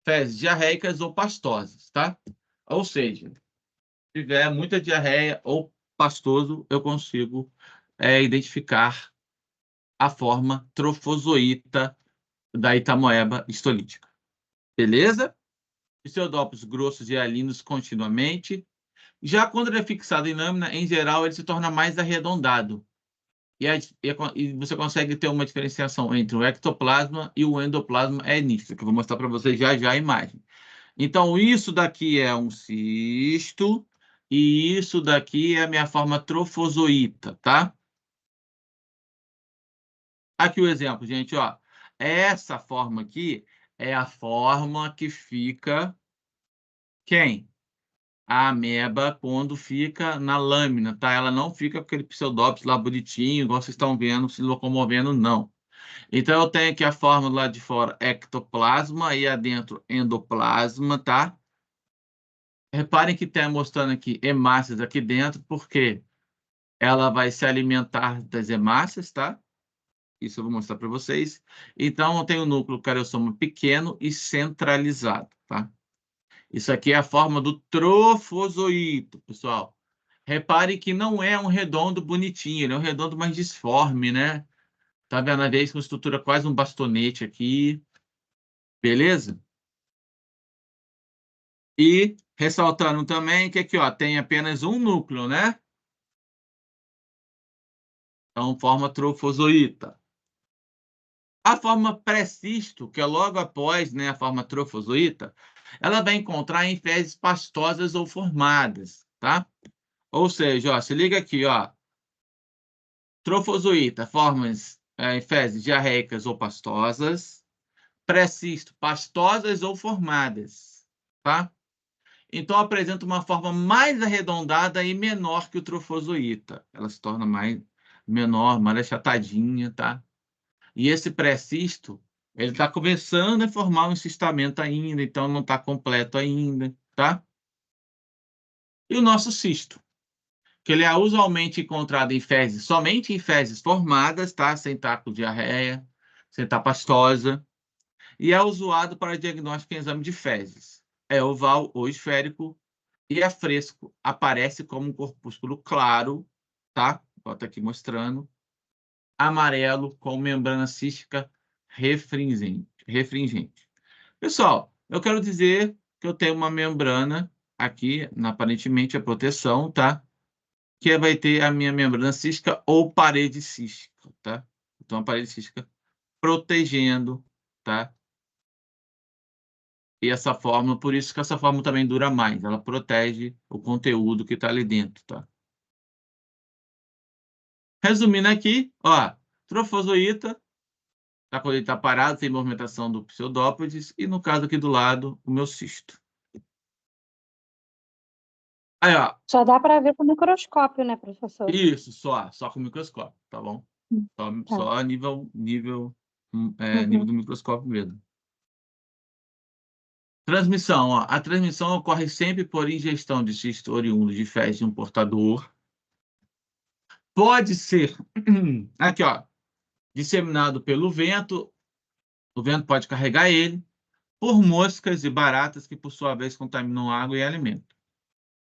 Fezes diarreicas ou pastosas, tá? Ou seja, se tiver muita diarreia ou pastoso, eu consigo identificar a forma trofozoíta da etamoeba histolítica. Beleza? Pseudópodes grossos e hialinos continuamente. Já quando ele é fixado em lâmina, em geral, ele se torna mais arredondado. E você consegue ter uma diferenciação entre o ectoplasma e o endoplasma nítida, que eu vou mostrar para vocês já já a imagem. Então, isso daqui é um cisto e isso daqui é a minha forma trofozoíta, tá? Aqui o exemplo, gente, ó. Essa forma aqui é a forma que fica quem? A ameba quando fica na lâmina, tá? Ela não fica com aquele pseudópodes lá bonitinho, igual vocês estão vendo, se locomovendo, não. Então, eu tenho aqui a forma do lado de fora, ectoplasma, e adentro, endoplasma, tá? Reparem que está mostrando aqui hemácias aqui dentro, porque ela vai se alimentar das hemácias, tá? Isso eu vou mostrar para vocês. Então, eu tenho o núcleo cariosoma pequeno e centralizado, tá? Isso aqui é a forma do trofozoito, pessoal. Repare que não é um redondo bonitinho, ele é um redondo mais disforme, né? Tá vendo? A vez com estrutura quase um bastonete aqui. Beleza? E ressaltando também que aqui, ó, tem apenas um núcleo, né? Então, forma trofozoíta. A forma pré-cisto, que é logo após, né, a forma trofozoíta, ela vai encontrar em fezes pastosas ou formadas, tá? Ou seja, ó, se liga aqui, ó. Trofozoíta, formas em fezes diarreicas ou pastosas. Pré-cisto, pastosas ou formadas, tá? Então, apresenta uma forma mais arredondada e menor que o trofozoíta. Ela se torna mais menor, mais achatadinha, tá? E esse pré-cisto, ele está começando a formar um encistamento ainda, então não está completo ainda, tá? E o nosso cisto, que ele é usualmente encontrado em fezes, somente em fezes formadas, tá? Sem estar com diarreia, sem estar pastosa, e é usado para diagnóstico em exame de fezes. É oval ou esférico e é fresco. Aparece como um corpúsculo claro, tá? Bota aqui mostrando. Amarelo com membrana cística refringente. Pessoal, eu quero dizer que eu tenho uma membrana aqui, aparentemente a proteção, tá? Que vai ter a minha membrana cística ou parede cística, tá? Então, a parede cística protegendo, tá? E essa forma, por isso que essa forma também dura mais, ela protege o conteúdo que está ali dentro, tá? Resumindo aqui, ó, trofozoíta, tá, quando ele está parado, tem movimentação do pseudópodes, e no caso aqui do lado, o meu cisto. Aí, ó, Só dá para ver com microscópio, né, professor? isso, só com microscópio, tá bom? Tá. Só a nível nível Uhum. do microscópio mesmo. Transmissão, ó. A transmissão ocorre sempre por ingestão de cisto oriundo de fezes de um portador. Pode ser, aqui, ó, disseminado pelo vento, o vento pode carregar ele, por moscas e baratas que, por sua vez, contaminam água e alimento.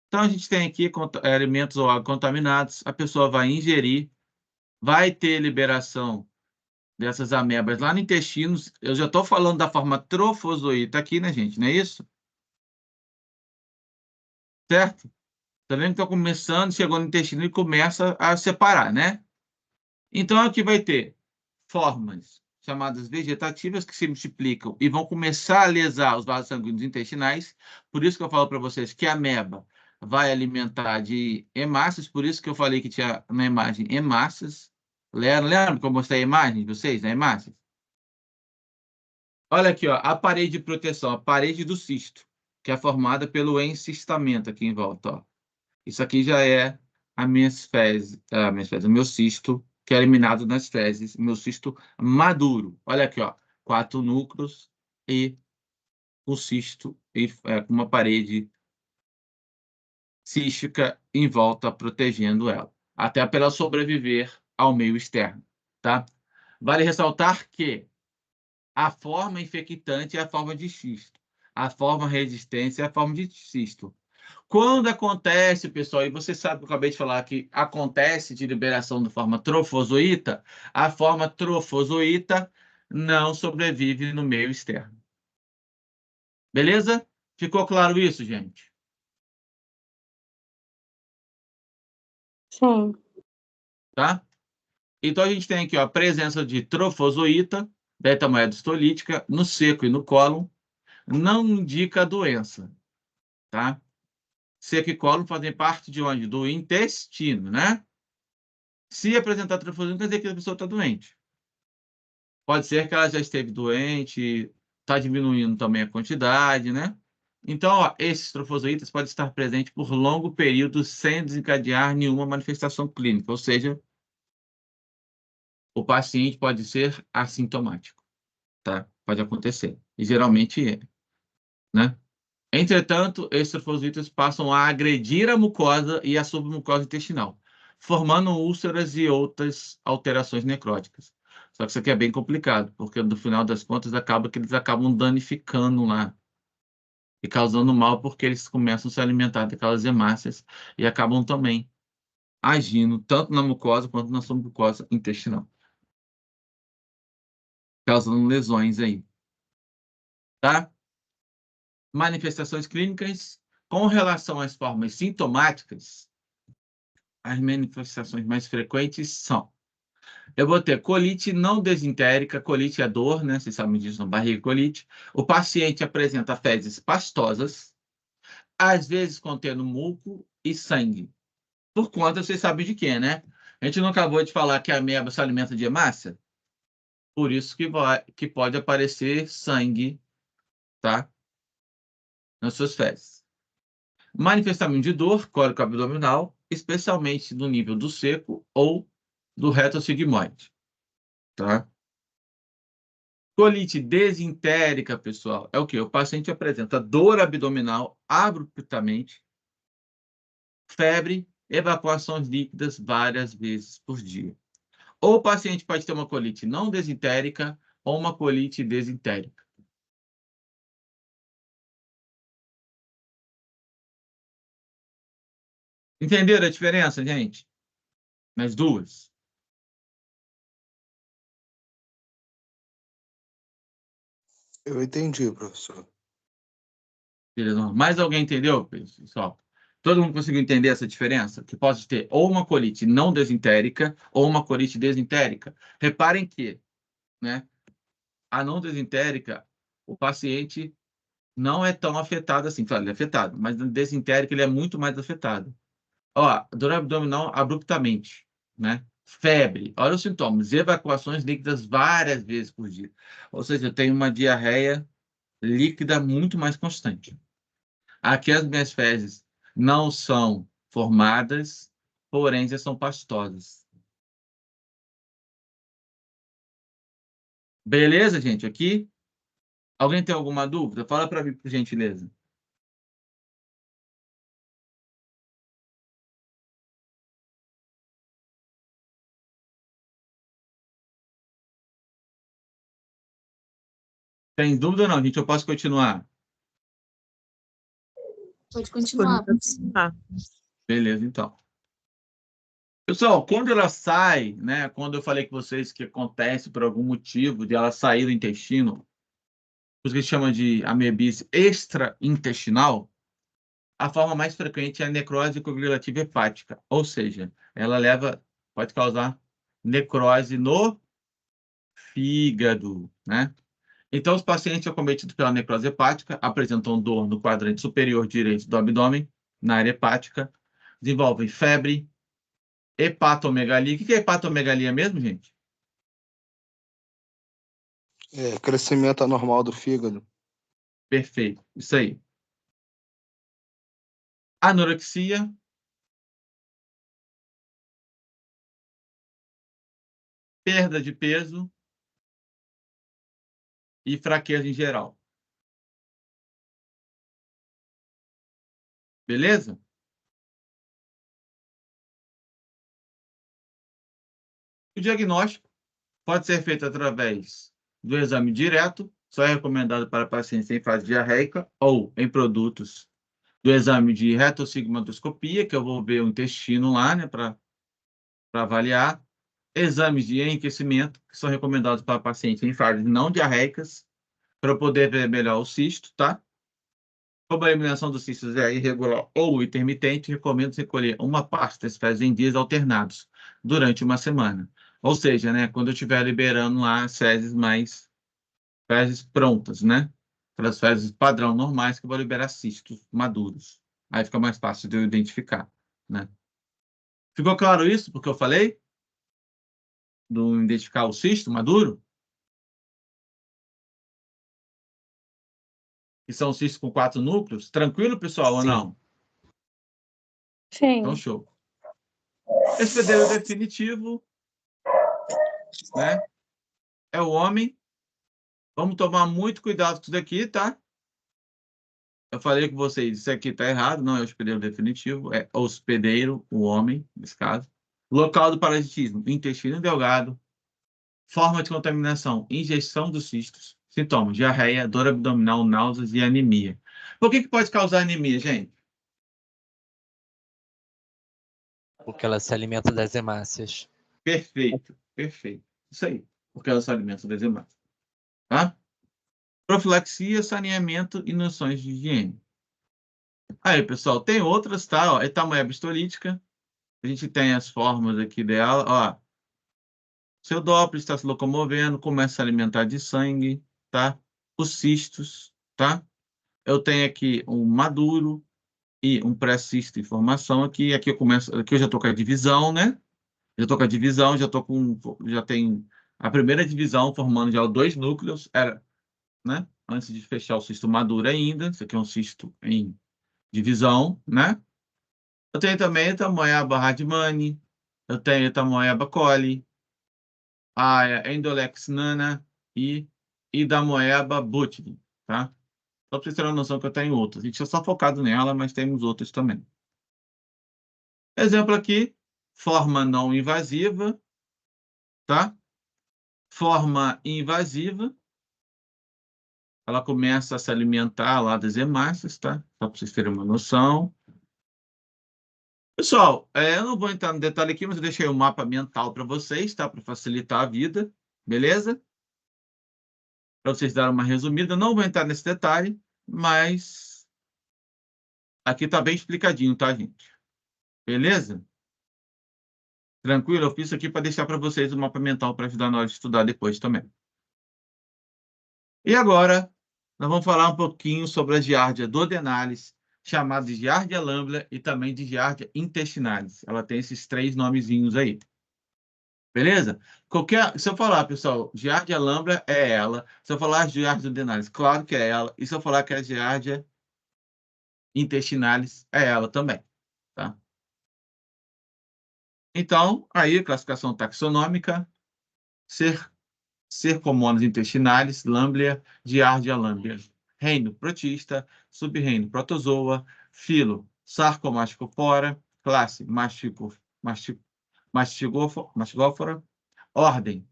Então, a gente tem aqui alimentos ou água contaminados, a pessoa vai ingerir, vai ter liberação dessas amebas lá no intestino. Eu já estou falando da forma trofozoíta aqui, né, gente? Não é isso? Certo? Tá vendo que está começando, chegou no intestino e começa a separar, né? Então, aqui vai ter formas chamadas vegetativas que se multiplicam e vão começar a lesar os vasos sanguíneos intestinais. Por isso que eu falo para vocês que a ameba vai alimentar de hemácias, por isso que eu falei que tinha na imagem hemácias. Lembra que eu mostrei a imagem de vocês, na hemácias? Olha aqui, ó, a parede de proteção, a parede do cisto, que é formada pelo encistamento aqui em volta, ó. Isso aqui já é o meu cisto, que é eliminado nas fezes, o meu cisto maduro. Olha aqui, ó, 4 núcleos e o cisto com uma parede cística em volta, protegendo ela, até para ela sobreviver ao meio externo, tá? Vale ressaltar que a forma infectante é a forma de cisto, a forma resistente é a forma de cisto. Quando acontece, pessoal, e você sabe que eu acabei de falar que acontece de liberação de forma trofozoíta, a forma trofozoíta não sobrevive no meio externo. Beleza? Ficou claro isso, gente? Sim. Tá? Então, a gente tem aqui ó, a presença de trofozoíta, beta-hematohistolítica, no seco e no cólon, não indica a doença, tá? Seco e cólon fazem parte de onde? Do intestino, né? Se apresentar trofozoíta, quer dizer que a pessoa está doente. Pode ser que ela já esteve doente, está diminuindo também a quantidade, né? Então, ó, esses trofozoítas podem estar presentes por longo período sem desencadear nenhuma manifestação clínica, ou seja, o paciente pode ser assintomático, tá? Pode acontecer, e geralmente é, né? Entretanto, esses trofozoítas passam a agredir a mucosa e a submucosa intestinal, formando úlceras e outras alterações necróticas. Só que isso aqui é bem complicado, porque no final das contas acaba que eles acabam danificando lá e causando mal, porque eles começam a se alimentar daquelas hemácias e acabam também agindo tanto na mucosa quanto na submucosa intestinal, causando lesões aí, tá? Manifestações clínicas com relação às formas sintomáticas, as manifestações mais frequentes são: eu vou ter colite não desentérica, colite é dor, né? Vocês sabem disso, na barriga, colite. O paciente apresenta fezes pastosas, às vezes contendo muco e sangue. Por conta, vocês sabem de quê, né? A gente não acabou de falar que a ameba se alimenta de hemácia? Por isso que pode aparecer sangue, tá? Nas suas fezes. Manifestamento de dor cólico abdominal, especialmente no nível do seco ou do reto sigmoide, tá? Colite desentérica, pessoal, é o quê? O paciente apresenta dor abdominal abruptamente, febre, evacuações líquidas várias vezes por dia. Ou o paciente pode ter uma colite não desentérica ou uma colite desentérica. Entenderam a diferença, gente? Nas duas. Eu entendi, professor. Beleza? Mais alguém entendeu, pessoal? Todo mundo conseguiu entender essa diferença? Que pode ter ou uma colite não desentérica ou uma colite desentérica. Reparem que, né, a não desentérica, o paciente não é tão afetado assim. Claro, ele é afetado, mas no desentérico ele é muito mais afetado. Ó, dor abdominal abruptamente, né? Febre, olha os sintomas, evacuações líquidas várias vezes por dia. Ou seja, eu tenho uma diarreia líquida muito mais constante. Aqui as minhas fezes não são formadas, porém já são pastosas. Beleza, gente? Aqui? Alguém tem alguma dúvida? Fala para mim, por gentileza. Tem dúvida ou não, gente? Eu posso continuar? Pode continuar. Beleza, então. Pessoal, quando ela sai, né? Quando eu falei com vocês que acontece por algum motivo de ela sair do intestino, o que chama de amebise extraintestinal, a forma mais frequente é a necrose coagulativa hepática, ou seja, ela pode causar necrose no fígado, né? Então, os pacientes acometidos pela necrose hepática apresentam dor no quadrante superior direito do abdômen, na área hepática, desenvolvem febre, hepatomegalia. O que é hepatomegalia mesmo, gente? É, crescimento anormal do fígado. Perfeito, isso aí. Anorexia, perda de peso e fraqueza em geral. Beleza? O diagnóstico pode ser feito através do exame direto, só é recomendado para pacientes em fase diarreica ou em produtos do exame de retossigmoidoscopia, que eu vou ver o intestino lá, né, para avaliar. Exames de enriquecimento, que são recomendados para pacientes em fases não diarreicas, para poder ver melhor o cisto, tá? Como a eliminação dos cistos é irregular ou intermitente, recomendo recolher uma parte das fezes em dias alternados, durante uma semana. Ou seja, né, quando eu estiver liberando lá as fezes prontas, né? Aquelas fezes padrão normais que eu vou liberar cistos maduros. Aí fica mais fácil de eu identificar, né? Ficou claro isso, porque eu falei? Do identificar o cisto maduro? Que são cistos com 4 núcleos? Tranquilo, pessoal, ou Sim. não? Sim. Então, show. Hospedeiro definitivo, né? É o homem. Vamos tomar muito cuidado com isso daqui, tá? Eu falei com vocês, isso aqui tá errado, não é hospedeiro definitivo, é hospedeiro, o homem, nesse caso. Local do parasitismo, intestino delgado. Forma de contaminação, ingestão dos cistos. Sintomas, diarreia, dor abdominal, náuseas e anemia. Por que pode causar anemia, gente? Porque ela se alimenta das hemácias. Perfeito, perfeito. Isso aí, porque ela se alimenta das hemácias. Tá? Profilaxia, saneamento e noções de higiene. Aí, pessoal, tem outras, tá? Ó, etamoeba histolítica. A gente tem as formas aqui dela, ó. Seu Doppler está se locomovendo, começa a se alimentar de sangue, tá? Os cistos, tá? Eu tenho aqui um maduro e um pré-cisto em formação aqui. Aqui eu já estou com a divisão, né? Já estou com a divisão, já tem a primeira divisão formando já 2 núcleos, né? Antes de fechar o cisto maduro ainda. Isso aqui é um cisto em divisão, né? Eu tenho também a Etamoeba radmani, eu tenho a Etamoeba coli, a Endolex nana e da Moeba butili, tá? Só para vocês terem uma noção que eu tenho outras. A gente é só focado nela, mas temos outras também. Exemplo aqui, forma não invasiva, tá? Forma invasiva, ela começa a se alimentar lá das hemácias, tá? Só para vocês terem uma noção. Pessoal, eu não vou entrar no detalhe aqui, mas eu deixei o mapa mental para vocês, tá? Para facilitar a vida, beleza? Para vocês darem uma resumida. Não vou entrar nesse detalhe, mas aqui está bem explicadinho, tá, gente? Beleza? Tranquilo? Eu fiz isso aqui para deixar para vocês o mapa mental para ajudar na hora de estudar depois também. E agora, nós vamos falar um pouquinho sobre a giardia duodenalis, chamada de giardia lamblia e também de giardia intestinalis. Ela tem esses 3 nomezinhos aí. Beleza? Se eu falar, pessoal, giardia lamblia é ela. Se eu falar giardia duodenalis, claro que é ela. E se eu falar que é giardia intestinalis é ela também, tá? Então, aí, classificação taxonômica, Cercomonas intestinalis, Lamblia, Giardia lamblia. Reino, protista, subreino, protozoa, filo, Sarcomasticopora, classe, mastigófora, ordem,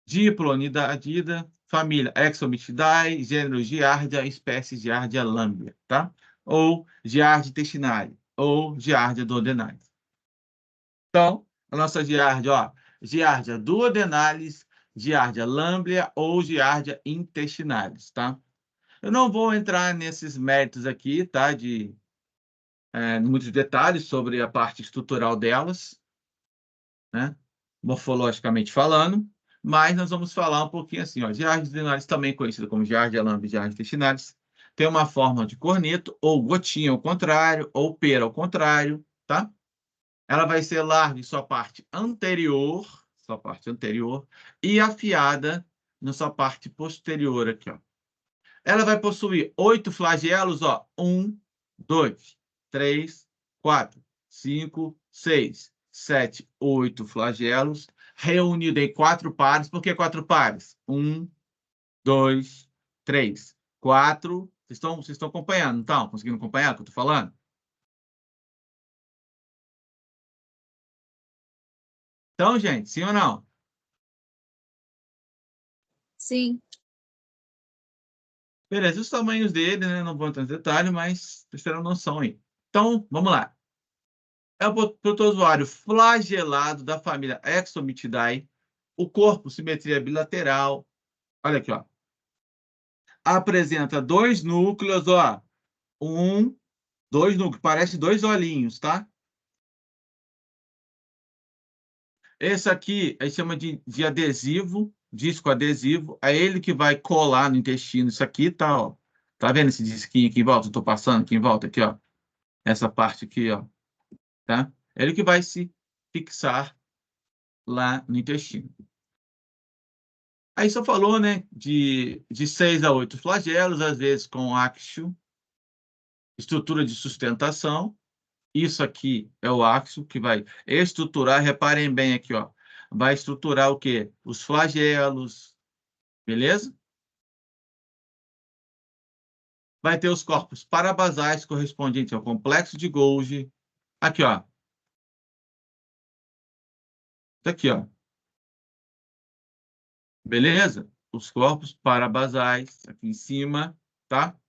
Diplonidida, família, Exomystidae, gênero Giardia, espécie Giardia lamblia, tá? Ou Giardia intestinale, ou Giardia duodenalis. Então, a nossa Giardia, ó, Giardia duodenalis, Giardia lamblia ou Giardia intestinalis, tá? Eu não vou entrar nesses méritos aqui, tá? De muitos detalhes sobre a parte estrutural delas, né? Morfologicamente falando, mas nós vamos falar um pouquinho assim, ó. Giardia duodenalis, também conhecida como Giardia lamblia e Giardia intestinalis, tem uma forma de corneto, ou gotinha ao contrário, ou pera ao contrário, tá? Ela vai ser larga em sua parte anterior, e afiada na sua parte posterior aqui, ó. Ela vai possuir 8 flagelos, ó. 1, 2, 3, 4, 5, 6, 7, 8 flagelos, reunido em 4 pares. Por que 4 pares? 1, 2, 3, 4. Vocês estão acompanhando, não estão? Conseguindo acompanhar o que eu estou falando? Então, gente, sim ou não? Sim. Beleza, os tamanhos dele, né? Não vou entrar em detalhe, mas vocês terão noção aí. Então, vamos lá. É o protozoário flagelado da família Exomytidae. O corpo, simetria bilateral. Olha aqui, ó. Apresenta 2 núcleos, ó. 2 núcleos, parece 2 olhinhos, tá? Esse aqui a gente chama de adesivo, disco adesivo. É ele que vai colar no intestino. Isso aqui tá, ó. Tá vendo esse disquinho aqui em volta? Eu tô passando aqui em volta, aqui, ó. Essa parte aqui, ó. Tá? É ele que vai se fixar lá no intestino. Aí só falou, né, de 6 a 8 flagelos, às vezes com áxio, estrutura de sustentação. Isso aqui é o áxio que vai estruturar, reparem bem aqui, ó. Vai estruturar o quê? Os flagelos, beleza? Vai ter os corpos parabasais correspondentes ao complexo de Golgi. Aqui, ó. Tá aqui, ó. Beleza? Os corpos parabasais, aqui em cima, tá?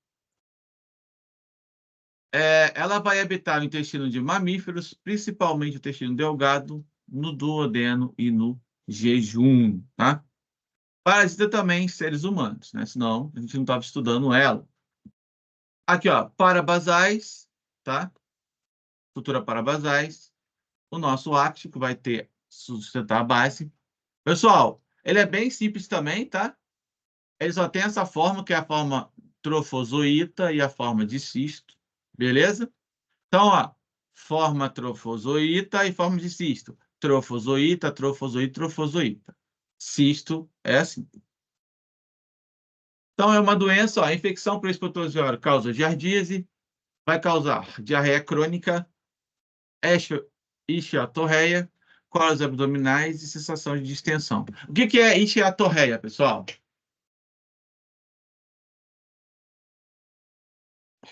Ela vai habitar o intestino de mamíferos, principalmente o intestino delgado, no duodeno e no jejum, tá? Parasita também em seres humanos, né? Senão a gente não estava estudando ela. Aqui, ó, parabasais, tá? Estrutura parabasais. O nosso áxio, que vai ter sustentar a base. Pessoal, ele é bem simples também, tá? Ele só tem essa forma, que é a forma trofozoíta e a forma de cisto, beleza? Então, ó, forma trofozoíta e forma de cisto. Trofozoíta, trofozoíta, trofozoíta. Cisto é assim. Então, é uma doença, ó, a infecção por esse protozoário causa giardíase, vai causar diarreia crônica, estiatorreia, cólicos abdominais e sensação de distensão. O que é estiatorreia, pessoal?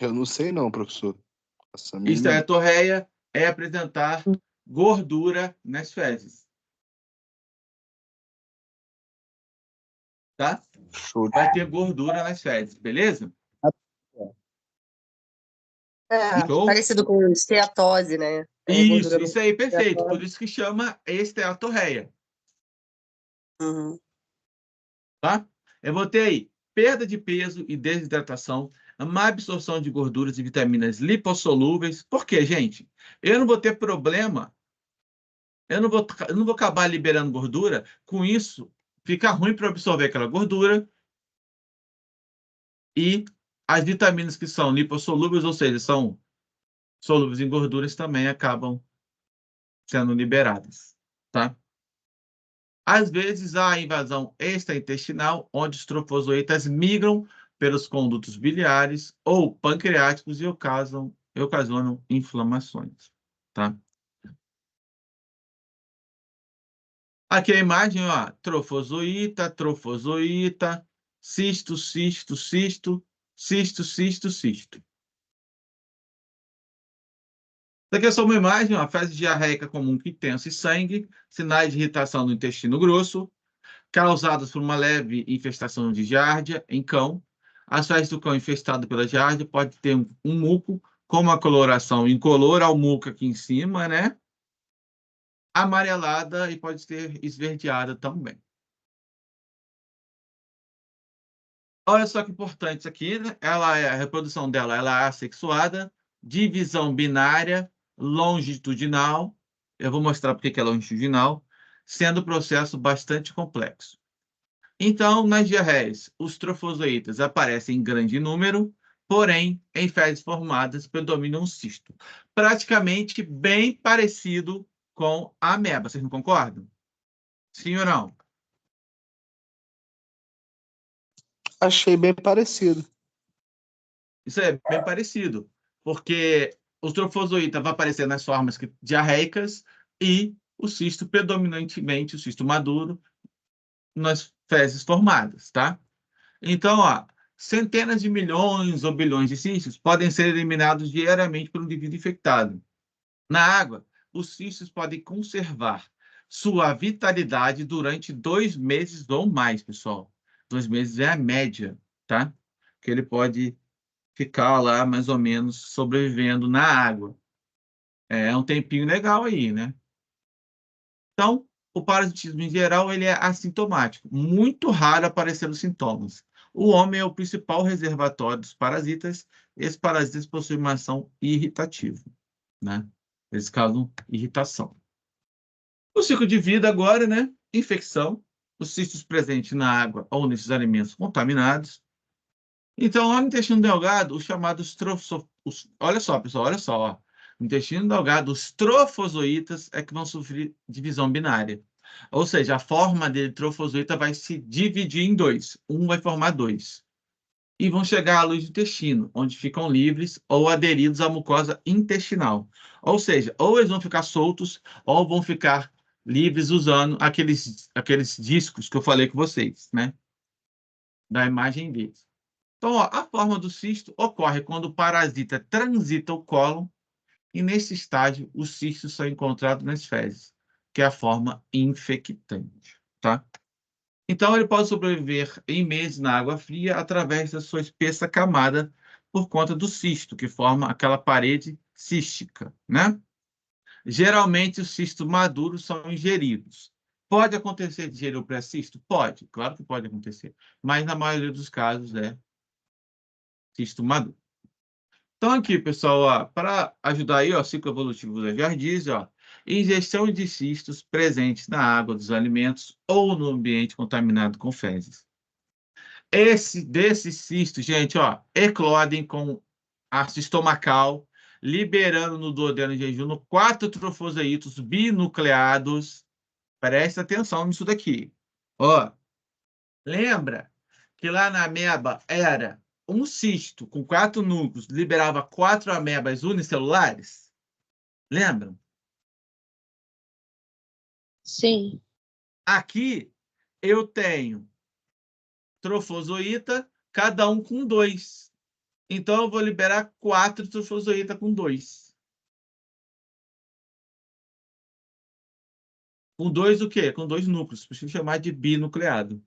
Eu não sei não, professor. Essa mínima... Estiatorreia é apresentar gordura nas fezes. Tá? Show. Vai ter gordura nas fezes, beleza? Show? Parecido com esteatose, né? Isso aí, perfeito. Por isso que chama esteatorreia. Uhum. Tá? Eu botei aí perda de peso e desidratação, má absorção de gorduras e vitaminas lipossolúveis. Por quê, gente? Eu não vou ter problema, eu não vou acabar liberando gordura, com isso fica ruim para absorver aquela gordura e as vitaminas que são lipossolúveis, ou seja, são solúveis em gorduras, também acabam sendo liberadas, tá? Às vezes há invasão extraintestinal, onde os trofozoítas migram pelos condutos biliares ou pancreáticos e ocasionam inflamações, tá? Aqui a imagem, ó, trofozoíta, trofozoíta, cisto, cisto, cisto, cisto, cisto, cisto. Isso aqui é só uma imagem, ó, fezes diarreica comum que tem sangue, sinais de irritação do intestino grosso, causadas por uma leve infestação de giardia em cão. As fezes do cão infestado pela giardia pode ter um muco com uma coloração incolor ao muco aqui em cima, né? Amarelada e pode ser esverdeada também. Olha só que importante isso aqui, né? A reprodução dela ela é assexuada, divisão binária, longitudinal. Eu vou mostrar porque que é longitudinal, sendo o processo bastante complexo. Então, nas diarreias, os trofozoítas aparecem em grande número, porém, em fezes formadas predomina um cisto. Praticamente bem parecido com a ameba. Vocês não concordam? Sim ou não? Achei bem parecido. Isso é bem parecido, porque os trofozoítas vão aparecer nas formas diarreicas e o cisto, predominantemente, o cisto maduro, nas fezes formadas, tá? Então, ó, centenas de milhões ou bilhões de cistos podem ser eliminados diariamente por um indivíduo infectado. Na água, os cistos podem conservar sua vitalidade durante 2 meses ou mais, pessoal. 2 meses é a média, tá? Que ele pode ficar lá, mais ou menos, sobrevivendo na água. É um tempinho legal aí, né? Então, o parasitismo em geral ele é assintomático, muito raro aparecer os sintomas. O homem é o principal reservatório dos parasitas. Esses parasitas possuem uma ação irritativa, né? Eles causam irritação. O ciclo de vida agora, né? Infecção, os cistos presentes na água ou nesses alimentos contaminados. Então, lá no intestino delgado, os chamados olha só, pessoal, olha só, ó. No intestino delgado, os trofozoítas é que vão sofrer divisão binária. Ou seja, a forma dele, trofozoíta, vai se dividir em 2. Um vai formar 2. E vão chegar à luz do intestino, onde ficam livres ou aderidos à mucosa intestinal. Ou seja, ou eles vão ficar soltos, ou vão ficar livres usando aqueles discos que eu falei com vocês, né? Da imagem deles. Então, ó, a forma do cisto ocorre quando o parasita transita o cólon e, nesse estágio, os cistos são encontrados nas fezes, que é a forma infectante, tá? Então, ele pode sobreviver em meses na água fria através da sua espessa camada por conta do cisto, que forma aquela parede cística, né? Geralmente, os cistos maduros são ingeridos. Pode acontecer de ingerir o pré-cisto? Pode, claro que pode acontecer. Mas, na maioria dos casos, é cisto maduro. Então, aqui, pessoal, para ajudar aí, ó, o ciclo evolutivo da jardíase, ó, ingestão de cistos presentes na água dos alimentos ou no ambiente contaminado com fezes. Desses cistos, gente, ó, eclodem com ácido estomacal, liberando no duodeno em jejum 4 trofozoítos binucleados. Presta atenção nisso daqui. Ó, lembra que lá na ameba era um cisto com 4 núcleos, liberava 4 amebas unicelulares? Lembram? Sim. Aqui eu tenho trofozoíta, cada um com 2. Então, eu vou liberar 4 trofozoíta com 2. Com 2 o quê? Com 2 núcleos. Preciso chamar de binucleado.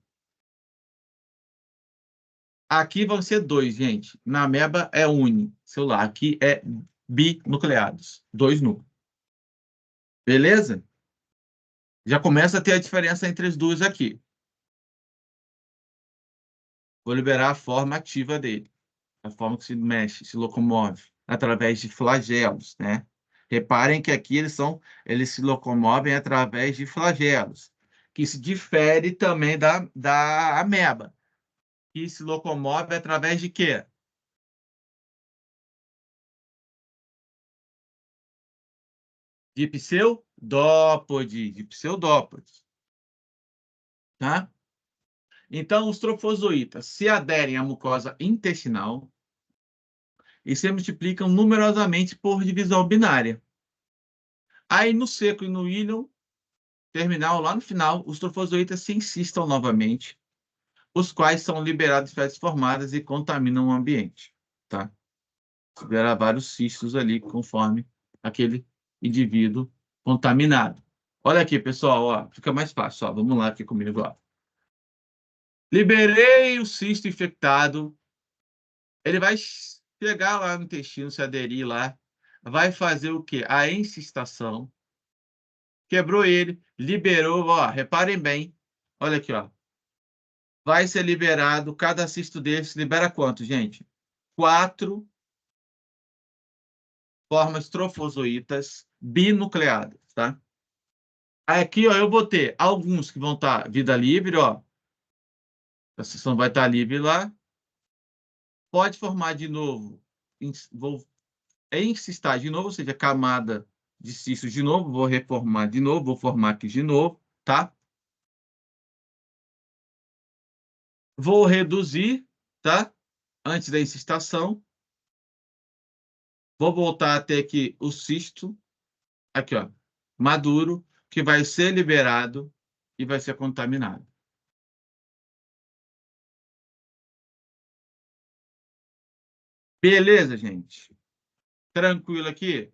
Aqui vão ser 2, gente. Na ameba é unicelular. Aqui é binucleados. 2 núcleos. Beleza? Já começa a ter a diferença entre as duas aqui. Vou liberar a forma ativa dele. A forma que se mexe, se locomove, através de flagelos, né? Reparem que aqui eles se locomovem através de flagelos, que se difere também da ameba, que se locomove através de quê? De pseudópode, tá? Então, os trofozoítas se aderem à mucosa intestinal e se multiplicam numerosamente por divisão binária. Aí, no seco e no íleon terminal, lá no final, os trofozoítas se insistam novamente, os quais são liberados em fezes formadas e contaminam o ambiente. Tá? Libera vários cistos ali, conforme aquele indivíduo contaminado. Olha aqui, pessoal, ó, fica mais fácil. Ó, vamos lá aqui comigo. Ó. Liberei o cisto infectado. Ele vai chegar lá no intestino, se aderir lá. Vai fazer o quê? A encistação. Quebrou ele, liberou. Ó, reparem bem. Olha aqui, ó. Vai ser liberado, cada cisto desse libera quanto, gente? 4 formas trofozoítas binucleadas, tá? Aqui, ó, eu vou ter alguns que vão estar vida livre, ó. A seção vai estar livre lá. Pode formar de novo, vou encistar de novo, ou seja, camada de cisto de novo, vou reformar de novo, vou formar aqui de novo, tá? Vou reduzir, tá? Antes da incistação. Vou voltar até aqui o cisto, aqui, ó, maduro, que vai ser liberado e vai ser contaminado. Beleza, gente? Tranquilo aqui?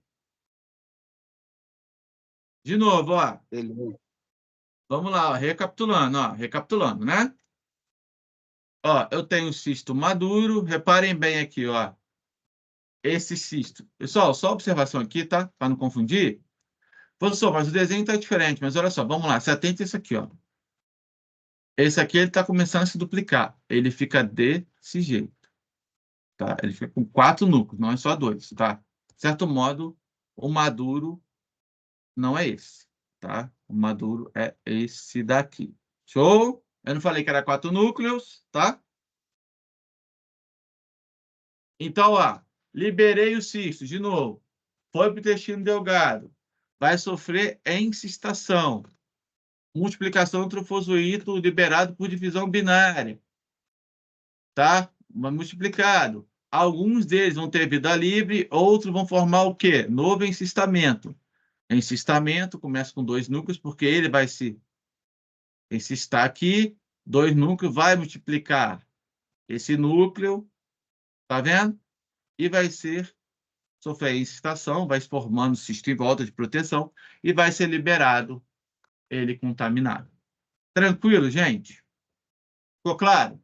De novo, ó. Beleza. Vamos lá, ó, recapitulando, né? Ó, eu tenho cisto maduro, reparem bem aqui, ó. Esse cisto. Pessoal, só observação aqui, tá? Para não confundir. Professor, mas o desenho está diferente, mas olha só, vamos lá, se atente a isso aqui, ó. Esse aqui, ele está começando a se duplicar. Ele fica desse jeito, tá? Ele fica com 4 núcleos, não é só 2, tá? De certo modo, o maduro não é esse, tá? O maduro é esse daqui. Show? Eu não falei que era 4 núcleos, tá? Então, ó, liberei o cisto, de novo. Foi para o intestino delgado. Vai sofrer encistação. Multiplicação trofozoíto liberado por divisão binária. Tá? Multiplicado. Alguns deles vão ter vida livre, outros vão formar o quê? Novo encistamento. Encistamento começa com 2 núcleos, porque ele vai se encistar aqui, 2 núcleos, vai multiplicar esse núcleo, tá vendo? E vai sofrer a incistação, vai se formando cisto em volta de proteção e vai ser liberado ele contaminado. Tranquilo, gente? Ficou claro?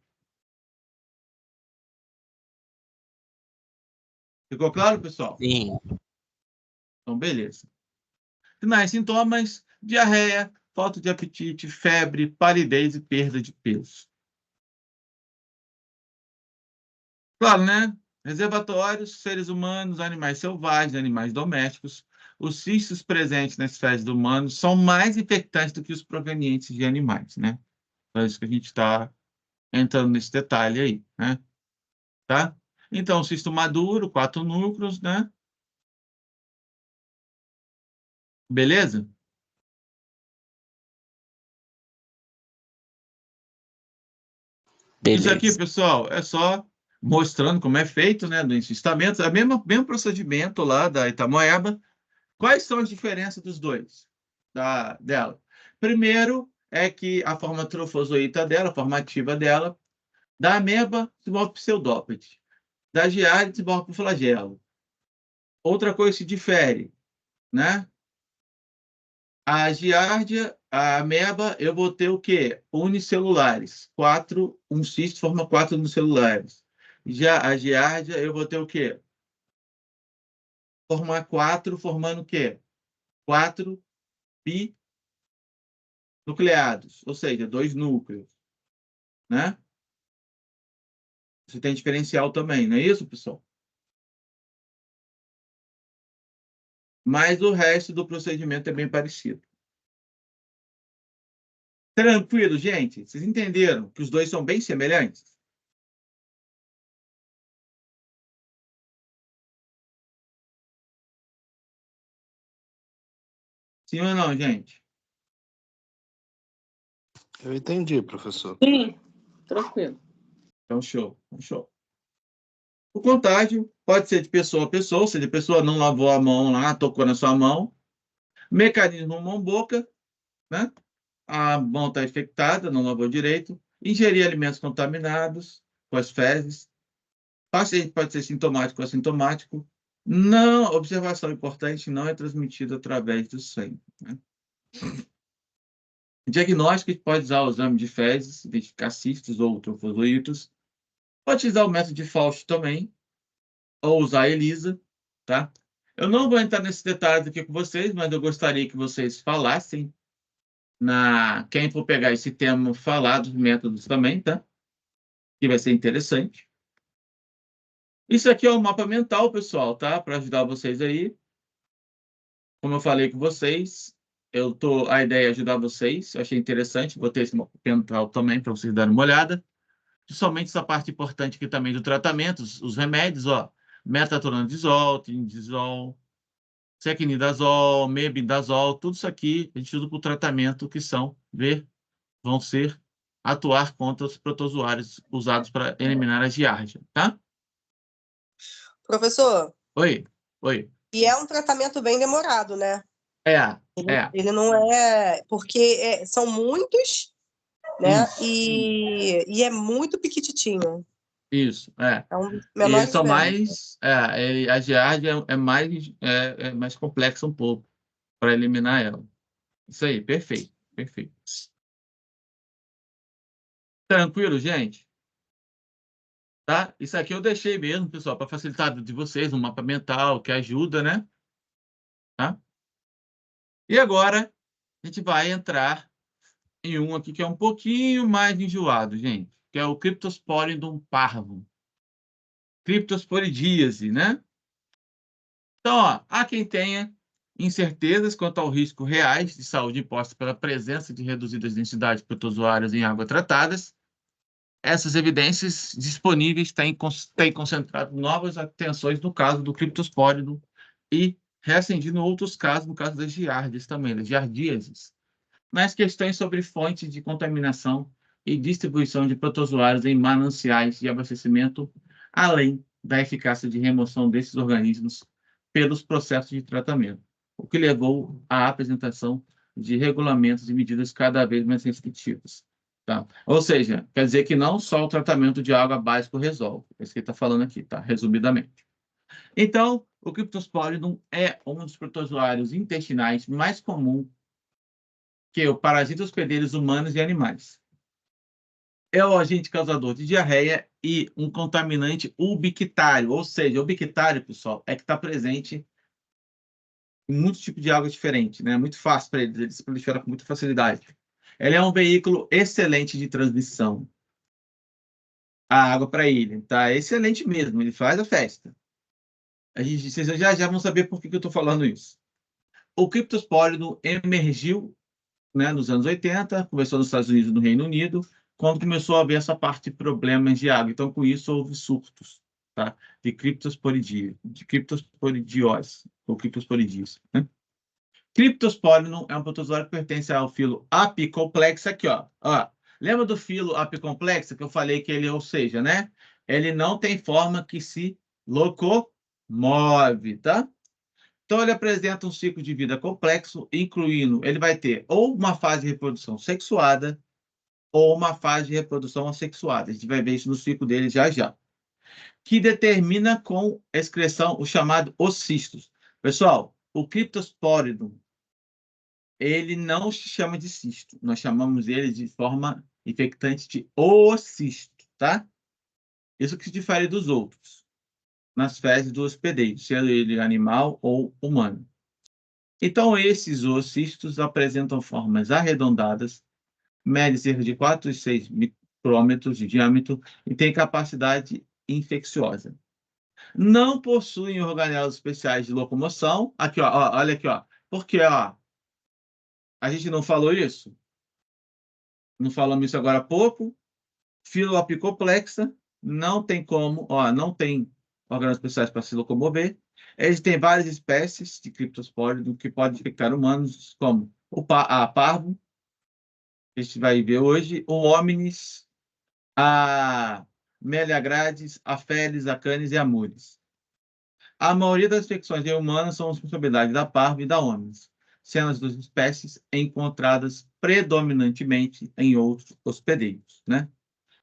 Ficou claro, pessoal? Sim. Então, beleza. Sinais, sintomas, diarreia, falta de apetite, febre, palidez e perda de peso. Claro, né? Reservatórios, seres humanos, animais selvagens, animais domésticos. Os cistos presentes nas fezes do humano são mais infectantes do que os provenientes de animais, né? É isso que a gente está entrando nesse detalhe aí, né? Tá? Então, cisto maduro, 4 núcleos, né? Beleza? Isso aqui, Beleza. pessoal, é só mostrando como é feito, né, do encistamento, é o mesmo procedimento lá da Itamoeba. Quais são as diferenças dos dois, dela? Primeiro é que a forma trofozoíta dela, a forma ativa dela, da ameba desenvolve pseudópode, da giardia desenvolve flagelo. Outra coisa que se difere, né? A giardia, a ameba, eu vou ter o quê? Unicelulares. Um cisto forma 4 unicelulares. Já a giardia, eu vou ter o quê? Formar 4, formando o quê? 4 binucleados, ou seja, 2 núcleos, né? Você tem diferencial também, não é isso, pessoal? Mas o resto do procedimento é bem parecido. Tranquilo, gente? Vocês entenderam que os dois são bem semelhantes? Sim ou não, gente? Eu entendi, professor. Sim. Tranquilo. Então, show. O contágio pode ser de pessoa a pessoa, ou seja, a pessoa não lavou a mão lá, tocou na sua mão. Mecanismo mão-boca, né? A mão está infectada, não lavou direito. Ingerir alimentos contaminados, com as fezes. O paciente pode ser sintomático ou assintomático. Não, observação importante, não é transmitido através do sangue. Né? Diagnóstico, a gente pode usar o exame de fezes, identificar cistos ou trofozoítos. Pode usar o método de Fauci também, ou usar a ELISA, tá? Eu não vou entrar nesses detalhes aqui com vocês, mas eu gostaria que vocês falassem, quem for pegar esse tema, falar dos métodos também, tá? Que vai ser interessante. Isso aqui é um mapa mental, pessoal, tá? Para ajudar vocês aí. Como eu falei com vocês, a ideia é ajudar vocês. Eu achei interessante, botei esse mapa mental também para vocês darem uma olhada. Somente essa parte importante aqui também do tratamento, os remédios, ó. Metronidazol, tindazol, secnidazol, mebendazol, tudo isso aqui a gente usa para o tratamento que vão atuar contra os protozoários usados para eliminar a giardia, tá? Professor, Oi. e é um tratamento bem demorado, né? É. Ele não é... Porque são muitos, né? E é muito piquititinho. Isso, é. É um E menor eles são de verme. mais... a giardia é mais complexa um pouco para eliminar ela. Isso aí, perfeito. Tranquilo, gente? Tá? Isso aqui eu deixei mesmo, pessoal, para facilitar a vida de vocês, um mapa mental que ajuda, né? Tá? E agora, a gente vai entrar em um aqui que é um pouquinho mais enjoado, gente, que é o Cryptosporidium parvo. Criptosporidíase, né? Então, ó, há quem tenha incertezas quanto ao risco reais de saúde imposta pela presença de reduzidas densidades protozoárias em águas tratadas. Essas evidências disponíveis têm concentrado novas atenções no caso do Cryptosporidium e reacendido outros casos, no caso das giardias também, das giardíases, nas questões sobre fontes de contaminação e distribuição de protozoários em mananciais de abastecimento, além da eficácia de remoção desses organismos pelos processos de tratamento, o que levou à apresentação de regulamentos e medidas cada vez mais restritivas. Tá? Ou seja, quer dizer que não só o tratamento de água básico resolve. É isso que ele está falando aqui, tá? Resumidamente. Então, o Cryptosporidium é um dos protozoários intestinais mais comum que o parasita hospedeiros humanos e animais. É o agente causador de diarreia e um contaminante ubiquitário, ou seja, ubiquitário, pessoal, é que está presente em muitos tipos de água diferente, né? É muito fácil para eles se proliferam com muita facilidade. Ele é um veículo excelente de transmissão. A água para ele, tá? É excelente mesmo, ele faz a festa. Vocês já vão saber por que eu estou falando isso. O Cryptosporidium emergiu, né, nos anos 80, começou nos Estados Unidos e no Reino Unido, quando começou a haver essa parte de problemas de água. Então, com isso, houve surtos, tá? De criptosporidiose, ou criptosporidíase, né? Cryptosporidium é um protozoário que pertence ao filo Apicomplexa, aqui, ó. Lembra do filo Apicomplexa que eu falei que ele, ou seja, né? Ele não tem forma que se locomove, tá? Então, ele apresenta um ciclo de vida complexo, incluindo, ele vai ter ou uma fase de reprodução sexuada ou uma fase de reprodução assexuada. A gente vai ver isso no ciclo dele já já. Que determina com excreção o chamado ocistos. Pessoal, o Cryptosporidium, ele não se chama de cisto. Nós chamamos ele de forma infectante de oocisto, tá? Isso que se difere dos outros, nas fezes do hospedeiro, seja ele animal ou humano. Então, esses oocistos apresentam formas arredondadas, medem cerca de 4 e 6 micrômetros de diâmetro e têm capacidade infecciosa. Não possuem organelas especiais de locomoção. Aqui, ó, olha aqui, ó. Porque, ó, a gente não falou isso? Não falamos isso agora há pouco? Filo apicoplexa, não tem como, ó, não tem órgãos especiais para se locomover. Eles têm várias espécies de Cryptosporidium que podem infectar humanos, como a parvo, que a gente vai ver hoje, o hominis, a Meleagrides, a Felis, a Canis e a Muris. A maioria das infecções em humanas são responsabilidade da parva e da homens, sendo as duas espécies encontradas predominantemente em outros hospedeiros, né?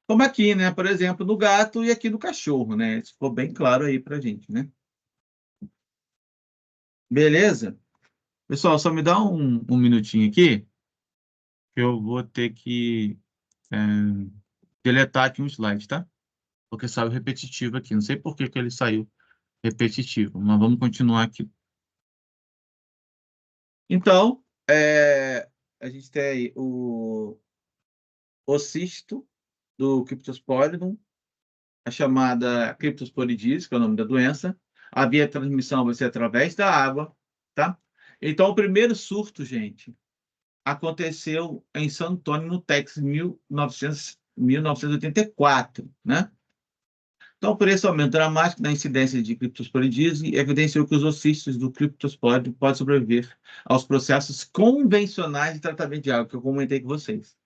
Como aqui, né? Por exemplo, no gato e aqui no cachorro, né? Isso ficou bem claro aí pra gente, né? Beleza? Pessoal, só me dá um minutinho aqui, que eu vou ter que deletar aqui um slide, tá? Porque saiu repetitivo aqui. Não sei por que que ele saiu repetitivo, mas vamos continuar aqui. Então, a gente tem aí o cisto do Cryptosporidum, a chamada Cryptosporidise, que é o nome da doença. A via de transmissão vai ser através da água, tá? Então, o primeiro surto, gente, aconteceu em San Antônio, no Texas, em 1984, né? Então, por esse aumento dramático da incidência de criptosporidise, evidenciou que os ocistos do criptosporídeo podem sobreviver aos processos convencionais de tratamento de água, que eu comentei com vocês.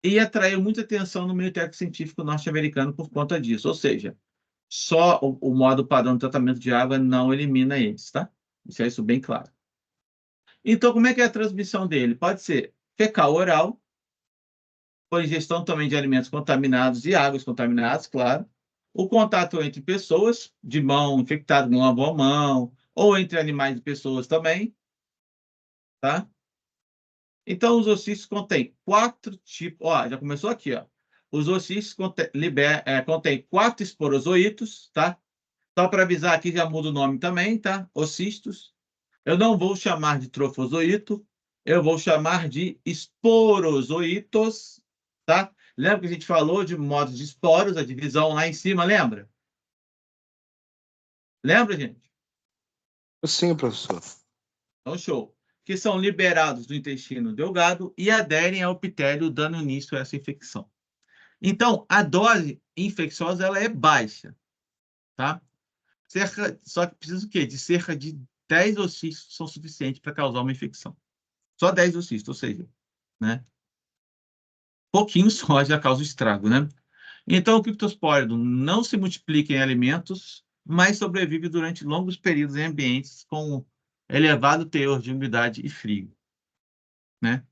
E atraiu muita atenção no meio técnico científico norte-americano por conta disso. Ou seja, só o modo padrão de tratamento de água não elimina eles, tá? Isso é isso bem claro. Então, como é que é a transmissão dele? Pode ser fecal oral, por ingestão também de alimentos contaminados e águas contaminadas, claro. O contato entre pessoas, de mão infectada, não lavou a mão, ou entre animais e pessoas também, tá? Então, os ocistos contêm 4 tipos. Ó, já começou aqui, ó. Os ocistos contêm 4 esporozoítos, tá? Só para avisar aqui, já muda o nome também, tá? Ocistos. Eu não vou chamar de trofozoíto, eu vou chamar de esporozoítos, tá? Lembra que a gente falou de modos de esporos, a divisão lá em cima, lembra? Lembra, gente? Sim, professor. Então, show. Que são liberados do intestino delgado e aderem ao epitélio, dando início a essa infecção. Então, a dose infecciosa ela é baixa, tá? Só que precisa o quê? De cerca de 10 ocistos são suficientes para causar uma infecção. Só 10 ocistos, ou seja, né? Pouquinho só já causa estrago, né? Então, o Cryptosporidum não se multiplica em alimentos, mas sobrevive durante longos períodos em ambientes com elevado teor de umidade e frio, né?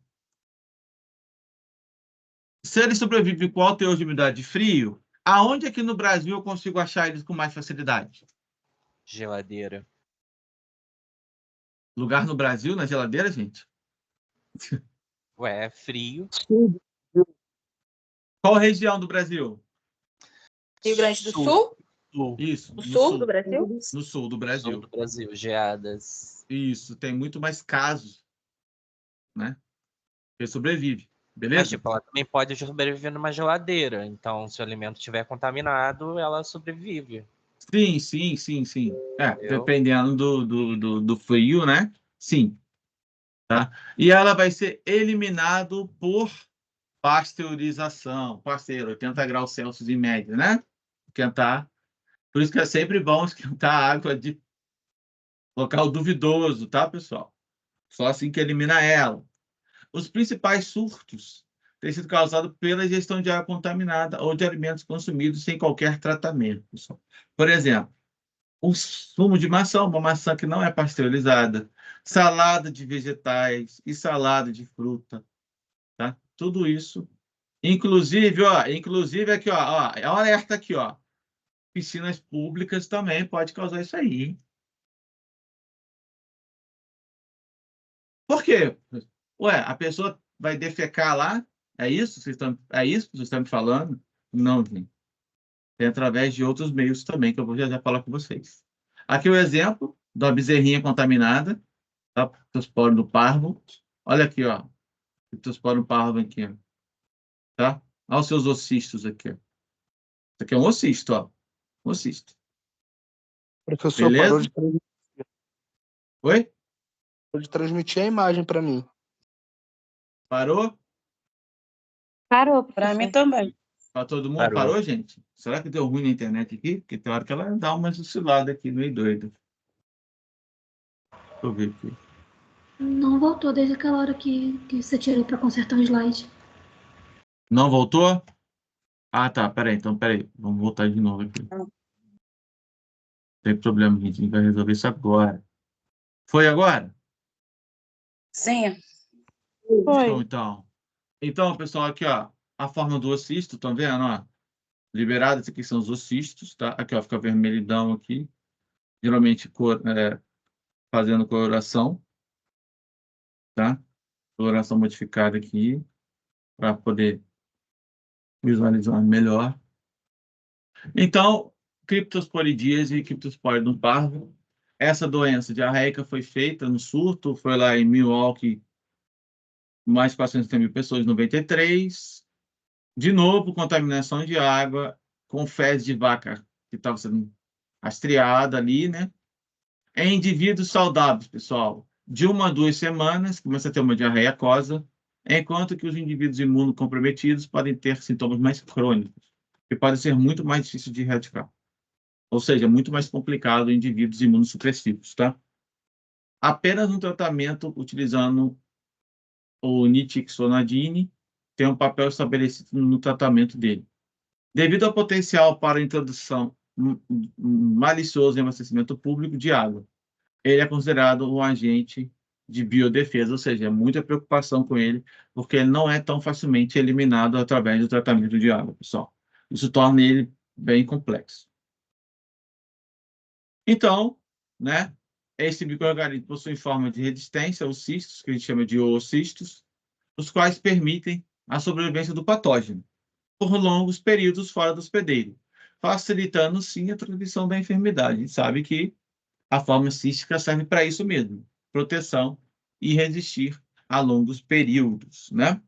Se ele sobrevive com alto teor de umidade e frio, aonde aqui no Brasil eu consigo achar eles com mais facilidade? Geladeira. Lugar no Brasil, na geladeira, gente? Ué, é frio. Qual região do Brasil? Rio Grande do Sul? Isso, No no sul sul. do Brasil? No sul do Brasil. Sul do Brasil, geadas. Isso, tem muito mais casos, né? Ele sobrevive, Mas, beleza? tipo, ela também pode sobreviver numa geladeira. Então, se o alimento estiver contaminado, ela sobrevive. Sim. Entendeu? Dependendo do frio, né? Sim. Tá? E ela vai ser eliminado por pasteurização. Parceiro, 80 graus Celsius em média, né? Esquentar. Por isso que é sempre bom esquentar a água de local duvidoso, tá, pessoal? Só assim que elimina ela. Os principais surtos têm sido causados pela ingestão de água contaminada ou de alimentos consumidos sem qualquer tratamento, pessoal. Por exemplo, o sumo de maçã, uma maçã que não é pasteurizada, salada de vegetais e salada de fruta, tá? Tudo isso, inclusive aqui, ó, é um alerta aqui, ó. Piscinas públicas também pode causar isso aí, hein? Por quê? Ué, a pessoa vai defecar lá? É isso que vocês estão me falando? Não, gente. Tem através de outros meios também, que eu vou já falar com vocês. Aqui o exemplo da bezerrinha contaminada, tá? Cryptosporum do parvo. Olha aqui, ó. Cryptosporum parvo aqui, ó. Tá? Olha os seus ocistos aqui, ó. Isso aqui é um ocisto, ó. Um ocisto. Professor, Beleza? Oi? Parou de transmitir a imagem para mim. Parou? Parou, Para mim professor. também. Para todo mundo? Parou. Parou, gente? Será que deu ruim na internet aqui? Porque tem hora que ela dá uma oscilada aqui, meio doida. Deixa eu ver aqui. Não voltou desde aquela hora que você tirou para consertar o slide. Não voltou? Ah, tá, peraí, então, peraí. Vamos voltar de novo aqui. Não tem problema, gente, a gente vai resolver isso agora. Foi agora? Sim. Show, Foi. então. Então, pessoal, aqui, ó, a forma do ossisto, estão vendo, ó? Liberado, esses aqui são os ossistos, tá? Aqui, ó, fica vermelhidão aqui. Geralmente, fazendo coloração, tá? Coloração modificada aqui, para poder visualizar melhor. Então, criptosporidíase e criptosporidum parvo. Essa doença diarreica foi feita no surto, foi lá em Milwaukee, mais de 430 mil pessoas, em 93. De novo, contaminação de água com fezes de vaca que estava sendo rastreada ali, né? Em indivíduos saudáveis, pessoal, de 1 a 2 semanas, começa a ter uma diarreia aquosa, enquanto que os indivíduos imunocomprometidos podem ter sintomas mais crônicos, que podem ser muito mais difíceis de erradicar. Ou seja, muito mais complicado em indivíduos imunossupressivos, tá? Apenas um tratamento utilizando o nitiquinonidine tem um papel estabelecido no tratamento dele. Devido ao potencial para a introdução malicioso em abastecimento público de água, ele é considerado um agente de biodefesa, ou seja, é muita preocupação com ele, porque ele não é tão facilmente eliminado através do tratamento de água, pessoal. Isso torna ele bem complexo. Então, né, esse micro-organismo possui forma de resistência aos cistos, que a gente chama de oocistos, os quais permitem a sobrevivência do patógeno por longos períodos fora do hospedeiro, facilitando, sim, a transmissão da enfermidade. A gente sabe que a forma cística serve para isso mesmo, proteção e resistir a longos períodos, né?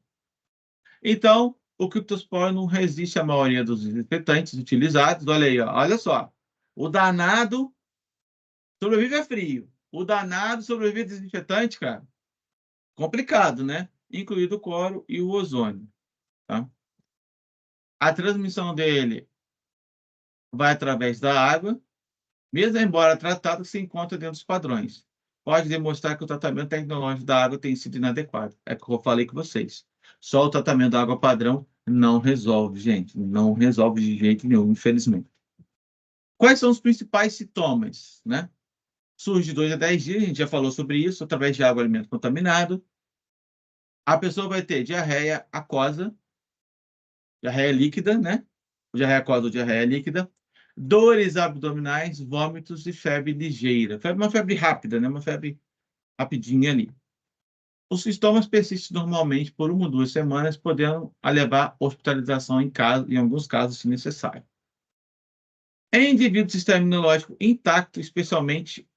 Então, o criptosporo não resiste à maioria dos desinfetantes utilizados. Olha aí, ó, olha só. O danado sobrevive a frio. O danado sobrevive a desinfetante, cara. Complicado, né? Incluído o cloro e o ozônio, tá? A transmissão dele vai através da água, mesmo embora tratado, se encontra dentro dos padrões. Pode demonstrar que o tratamento tecnológico da água tem sido inadequado. É o que eu falei com vocês. Só o tratamento da água padrão não resolve, gente. Não resolve de jeito nenhum, infelizmente. Quais são os principais sintomas, né? Surge de 2 a 10 dias, a gente já falou sobre isso, através de água e alimento contaminado. A pessoa vai ter diarreia aquosa, diarreia líquida, né? Diarreia aquosa ou diarreia líquida. Dores abdominais, vômitos e febre ligeira. Uma febre rápida, né? Uma febre rapidinha ali. Os sintomas persistem normalmente por 1 ou 2 semanas, podendo levar à hospitalização em alguns casos, se necessário. Em indivíduos sistema imunológico intacto, especialmente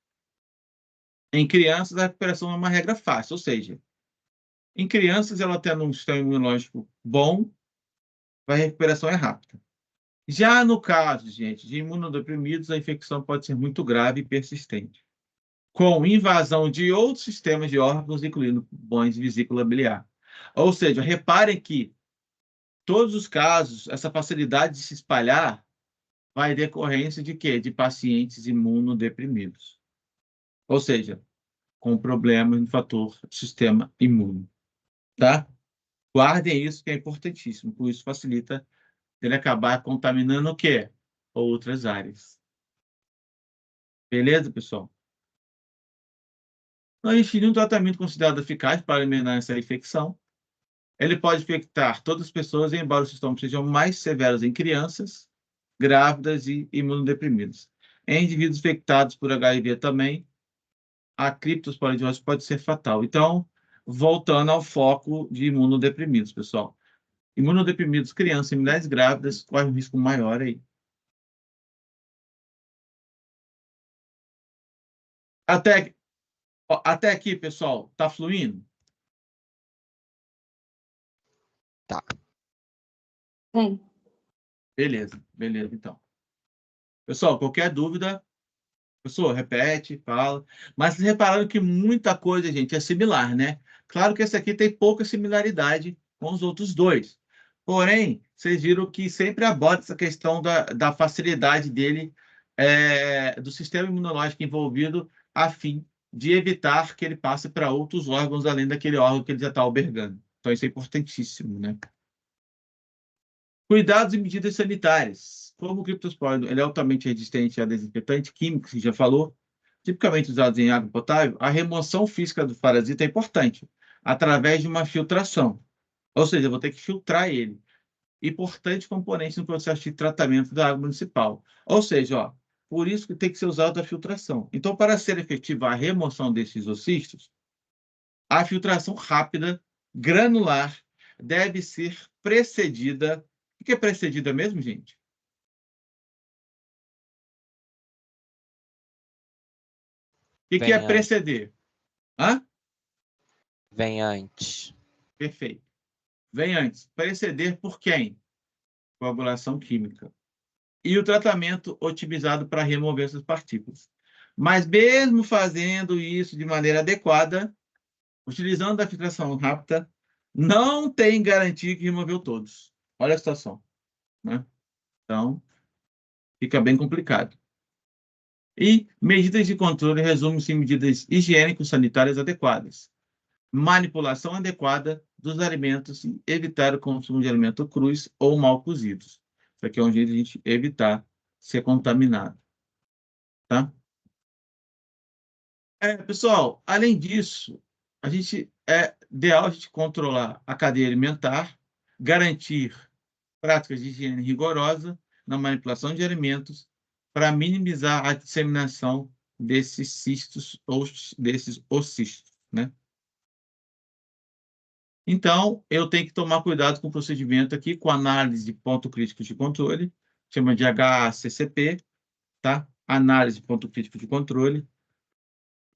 em crianças, a recuperação é uma regra fácil, ou seja, em crianças, ela tendo um sistema imunológico bom, a recuperação é rápida. Já no caso, gente, de imunodeprimidos, a infecção pode ser muito grave e persistente, com invasão de outros sistemas de órgãos, incluindo pulmões e vesícula biliar. Ou seja, reparem que todos os casos, essa facilidade de se espalhar vai decorrência de quê? De pacientes imunodeprimidos. Ou seja, com problemas no fator sistema imune, tá? Guardem isso, que é importantíssimo, por isso facilita ele acabar contaminando o quê? Outras áreas. Beleza, pessoal? Não existe nenhum tratamento considerado eficaz para eliminar essa infecção. Ele pode infectar todas as pessoas, embora os sintomas sejam mais severos em crianças, grávidas e imunodeprimidas. Em indivíduos infectados por HIV também, a criptosporidose pode ser fatal. Então, voltando ao foco de imunodeprimidos, pessoal. Imunodeprimidos, crianças e mulheres grávidas correm um risco maior aí. Até aqui, pessoal, tá fluindo? Tá. Sim. Beleza, então. Pessoal, qualquer dúvida, pessoal, repete, fala. Mas vocês repararam que muita coisa, gente, é similar, né? Claro que esse aqui tem pouca similaridade com os outros dois. Porém, vocês viram que sempre aborda essa questão da facilidade dele, do sistema imunológico envolvido, a fim de evitar que ele passe para outros órgãos, além daquele órgão que ele já está albergando. Então, isso é importantíssimo, né? Cuidados e medidas sanitárias. Como o criptospóreo ele é altamente resistente a desinfetante químico, que já falou, tipicamente usados em água potável, a remoção física do parasita é importante, através de uma filtração. Ou seja, eu vou ter que filtrar ele. Importante componente no processo de tratamento da água municipal. Ou seja, ó, por isso que tem que ser usado a filtração. Então, para ser efetiva a remoção desses ocistos, a filtração rápida, granular, deve ser precedida. O que é precedida mesmo, gente? O que é Vem preceder? Hã? Vem antes. Perfeito. Vem antes. Preceder por quem? Coagulação química. E o tratamento otimizado para remover essas partículas. Mas mesmo fazendo isso de maneira adequada, utilizando a filtração rápida, não tem garantia que removeu todos. Olha a situação, né? Então, fica bem complicado. E medidas de controle resumem-se em medidas higiênico-sanitárias adequadas, manipulação adequada dos alimentos e evitar o consumo de alimentos crus ou mal cozidos. Isso aqui é um jeito de a gente evitar ser contaminado, tá? Pessoal, além disso, é ideal a gente controlar a cadeia alimentar, garantir práticas de higiene rigorosa na manipulação de alimentos para minimizar a disseminação desses cistos ou desses ocistos, né? Então, eu tenho que tomar cuidado com o procedimento aqui, com análise de ponto crítico de controle, chama de HACCP, tá? Análise de ponto crítico de controle,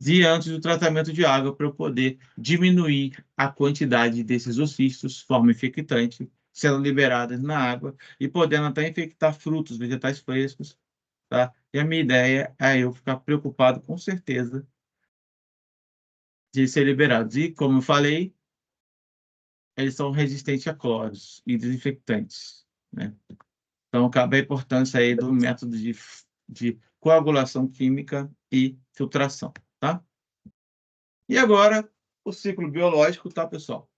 diante do tratamento de água para eu poder diminuir a quantidade desses ocistos, forma infectante, sendo liberadas na água e podendo até infectar frutos, vegetais frescos, tá? E a minha ideia é eu ficar preocupado, com certeza, de ser liberados. E, como eu falei, eles são resistentes a cloros e desinfectantes, né? Então, cabe a importância aí do método de coagulação química e filtração, tá? E agora, o ciclo biológico, tá, pessoal?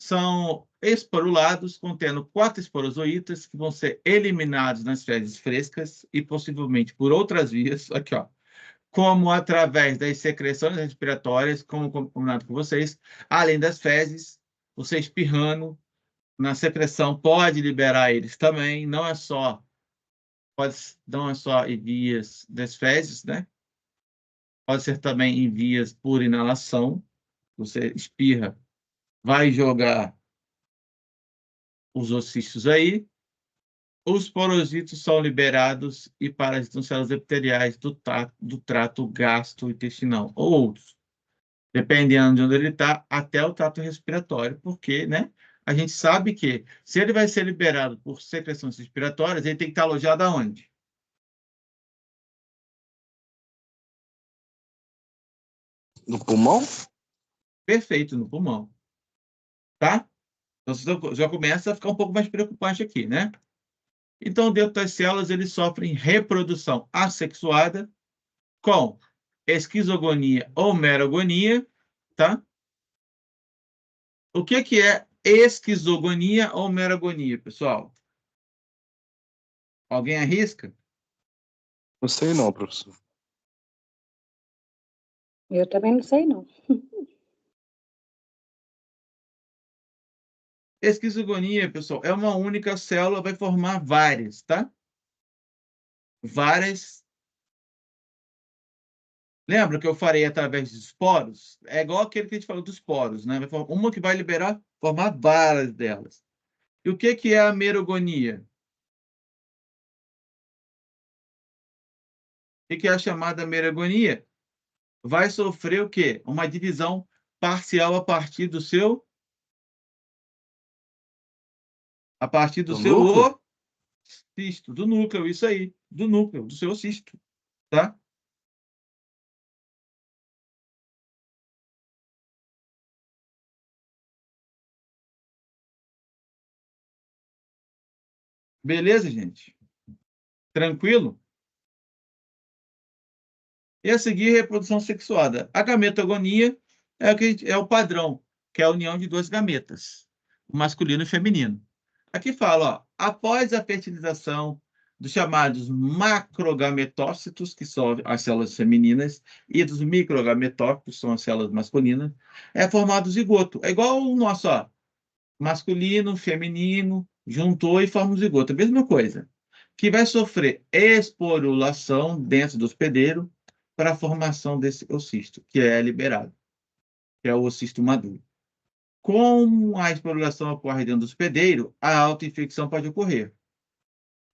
São esporulados contendo 4 esporozoítas que vão ser eliminados nas fezes frescas e possivelmente por outras vias, aqui, ó, como através das secreções respiratórias, como combinado com vocês, além das fezes, você espirrando na secreção pode liberar eles também, não é só em vias das fezes, né? Pode ser também em vias por inalação, você espirra, vai jogar os ocistos aí, os porositos são liberados e parasitam células epiteliais do trato gastrointestinal, ou outros, dependendo de onde ele está, até o trato respiratório, porque, né, a gente sabe que, se ele vai ser liberado por secreções respiratórias, ele tem que estar alojado aonde? No pulmão? Perfeito, no pulmão. Tá? Então, já começa a ficar um pouco mais preocupante aqui, né? Então, dentro das células, eles sofrem reprodução assexuada com esquizogonia ou merogonia, tá? O que é esquizogonia ou merogonia, pessoal? Alguém arrisca? Não sei não, professor. Eu também não sei, não. Esquizogonia, pessoal, é uma única célula, vai formar várias, tá? Várias. Lembra que eu farei através dos poros? É igual aquele que a gente falou dos poros, né? Uma que vai liberar, formar várias delas. E o que é a merogonia? O que é a chamada merogonia? Vai sofrer o quê? Uma divisão parcial a partir do seu núcleo? ocisto, do núcleo, isso aí, do núcleo, do seu ocisto, tá? Beleza, gente? Tranquilo? E a seguir, reprodução sexuada. A gametogonia é o padrão, que é a união de 2 gametas, o masculino e o feminino. Aqui fala, ó, após a fertilização dos chamados macrogametócitos, que são as células femininas, e dos microgametócitos, que são as células masculinas, é formado o zigoto. É igual o nosso, ó, masculino, feminino, juntou e forma o zigoto. A mesma coisa. Que vai sofrer esporulação dentro do hospedeiro para a formação desse ocisto, que é liberado, que é o ocisto maduro. Como a esporulação ocorre dentro do hospedeiro, a autoinfecção pode ocorrer.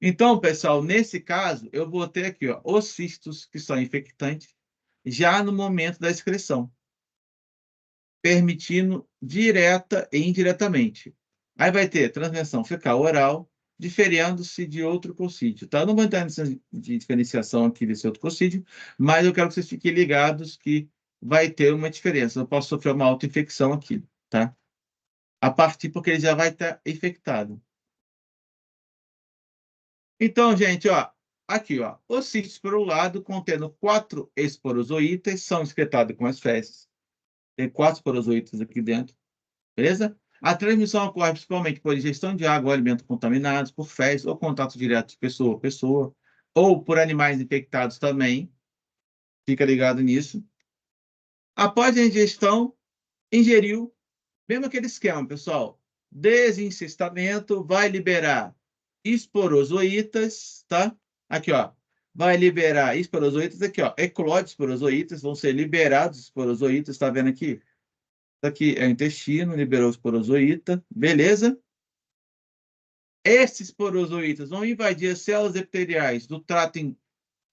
Então, pessoal, nesse caso, eu vou ter aqui, ó, os cistos que são infectantes já no momento da excreção, permitindo direta e indiretamente. Aí vai ter transmissão fecal oral, diferenciando-se de outro cocídio, tá? Eu não vou entrar nessa diferenciação aqui desse outro cocídio, mas eu quero que vocês fiquem ligados que vai ter uma diferença. Eu posso sofrer uma autoinfecção aqui, tá? A partir porque ele já vai estar infectado. Então, gente, ó, aqui, ó, os cistos por um lado, contendo 4 esporozoítas, são excretados com as fezes. Tem 4 esporozoítas aqui dentro, beleza? A transmissão ocorre principalmente por ingestão de água ou alimentos contaminados, por fezes ou contato direto de pessoa a pessoa, ou por animais infectados também. Fica ligado nisso. Após a ingestão, ingeriu, mesmo aquele esquema, pessoal, desincestamento, vai liberar esporozoítas, tá? Aqui, ó. Vai liberar esporozoítas aqui, ó. Eclode esporozoítas, vão ser liberados esporozoítas, tá vendo aqui? Isso aqui é o intestino, liberou esporozoíta, beleza? Esses esporozoítas vão invadir as células epiteliais do trato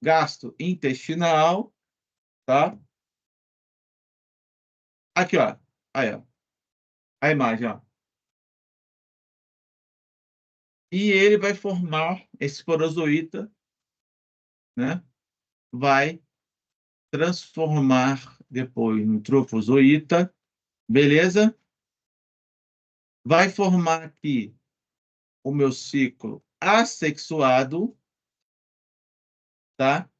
gastrointestinal, tá? Aqui, ó. Aí, ó. A imagem, ó. E ele vai formar esse esporozoíta, né? Vai transformar depois no trofozoíta, beleza? Vai formar aqui o meu ciclo assexuado, tá?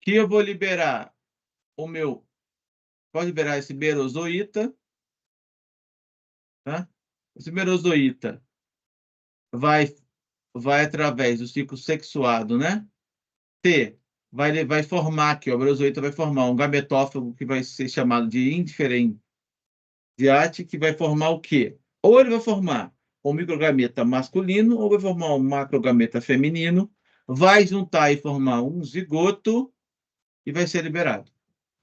Que eu vou liberar o meu, pode liberar esse merozoíta, tá? Esse merozoíta vai através do ciclo sexuado, né? Vai formar aqui, ó, o merozoíta vai formar um gametófago que vai ser chamado de indiferenciate, que vai formar o quê? Ou ele vai formar um microgameta masculino, ou vai formar um macrogameta feminino, vai juntar e formar um zigoto e vai ser liberado,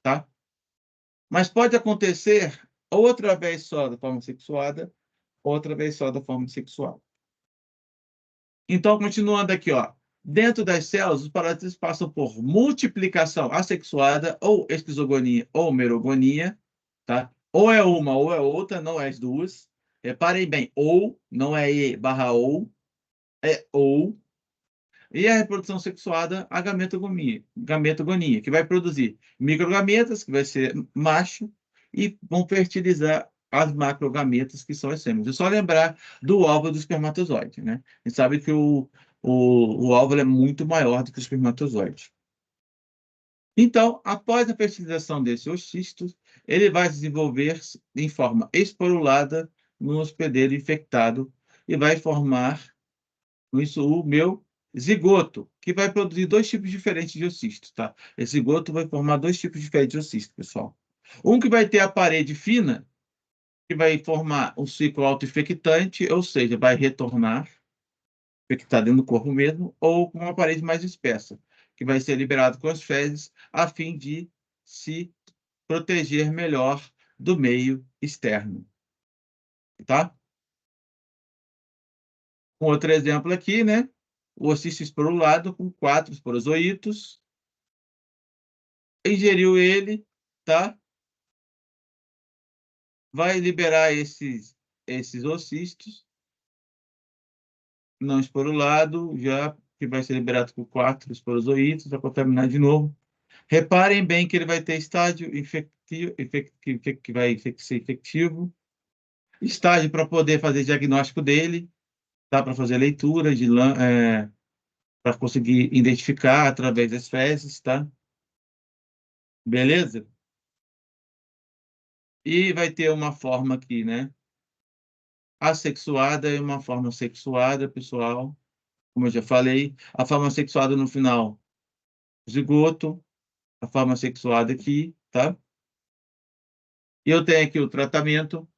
tá? Mas pode acontecer outra vez só da forma sexuada, outra vez só da forma sexual. Então, continuando aqui, ó. Dentro das células, os parasitas passam por multiplicação assexuada, ou esquizogonia, ou merogonia, tá? Ou é uma, ou é outra, não é as duas. Reparem bem, ou, não é e barra ou, é ou. E a reprodução sexuada, a gametogonia, que vai produzir microgametas, que vai ser macho, e vão fertilizar as macrogametas, que são as fêmeas. É só lembrar do óvulo do espermatozoide, né? A gente sabe que o óvulo é muito maior do que o espermatozoide. Então, após a fertilização desses ocistos, ele vai desenvolver em forma esporulada no hospedeiro infectado e vai formar isso o meu zigoto, que vai produzir 2 tipos diferentes de ocistos, tá? Esse zigoto vai formar 2 tipos diferentes de ocistos, pessoal. Um que vai ter a parede fina, que vai formar um ciclo autoinfectante, ou seja, vai retornar, infectar dentro do corpo mesmo, ou com uma parede mais espessa, que vai ser liberado com as fezes, a fim de se proteger melhor do meio externo, tá? Um outro exemplo aqui, né? O ocisto esporulado com 4 esporozoítos. Ingeriu ele, tá? Vai liberar esses ocistos não esporulado, já que vai ser liberado por 4 esporozoítos, vai contaminar de novo. Reparem bem que ele vai ter estágio infectivo, que vai ser infectivo, estágio para poder fazer diagnóstico dele, tá? Para fazer leitura de para conseguir identificar através das fezes, tá? Beleza? E vai ter uma forma aqui, né? assexuada e uma forma sexuada, pessoal. Como eu já falei, a forma sexuada no final, zigoto, a forma sexuada aqui, tá? E eu tenho aqui o tratamento. O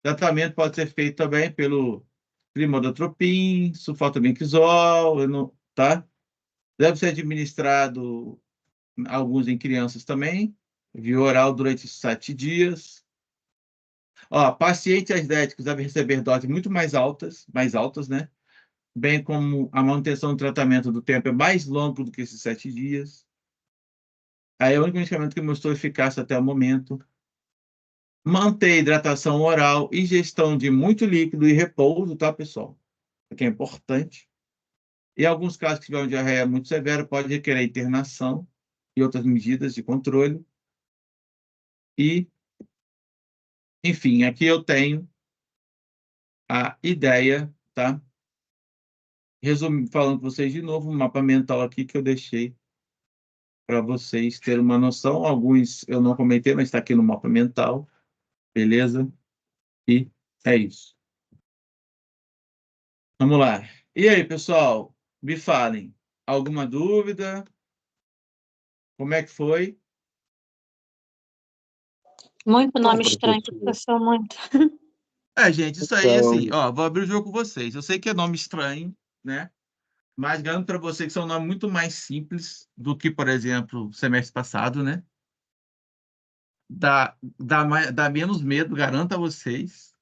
tratamento pode ser feito também pelo climadotropin, sulfato-benquisol, tá? Deve ser administrado, alguns em crianças também, via oral durante 7 dias. Ó, pacientes asdéticos devem receber doses muito mais altas, né? Bem como a manutenção do tratamento do tempo é mais longo do que esses 7 dias. Aí é o único medicamento que mostrou eficácia até o momento. Manter hidratação oral, ingestão de muito líquido e repouso, tá, pessoal? Isso aqui é importante. Em alguns casos que tiver uma diarreia muito severa, pode requerer internação e outras medidas de controle. E, enfim, aqui eu tenho a ideia, tá? Resumindo, falando com vocês de novo, um mapa mental aqui que eu deixei para vocês terem uma noção. Alguns eu não comentei, mas está aqui no mapa mental. Beleza? E é isso. Vamos lá. E aí, pessoal? Me falem. Alguma dúvida? Como é que foi? Muito Então, nome estranho, professor, muito. Gente, isso aí, assim, ó, vou abrir o jogo com vocês. Eu sei que é nome estranho, né? Mas garanto para vocês que são nomes muito mais simples do que, por exemplo, o semestre passado, né? Dá menos medo, garanto a vocês.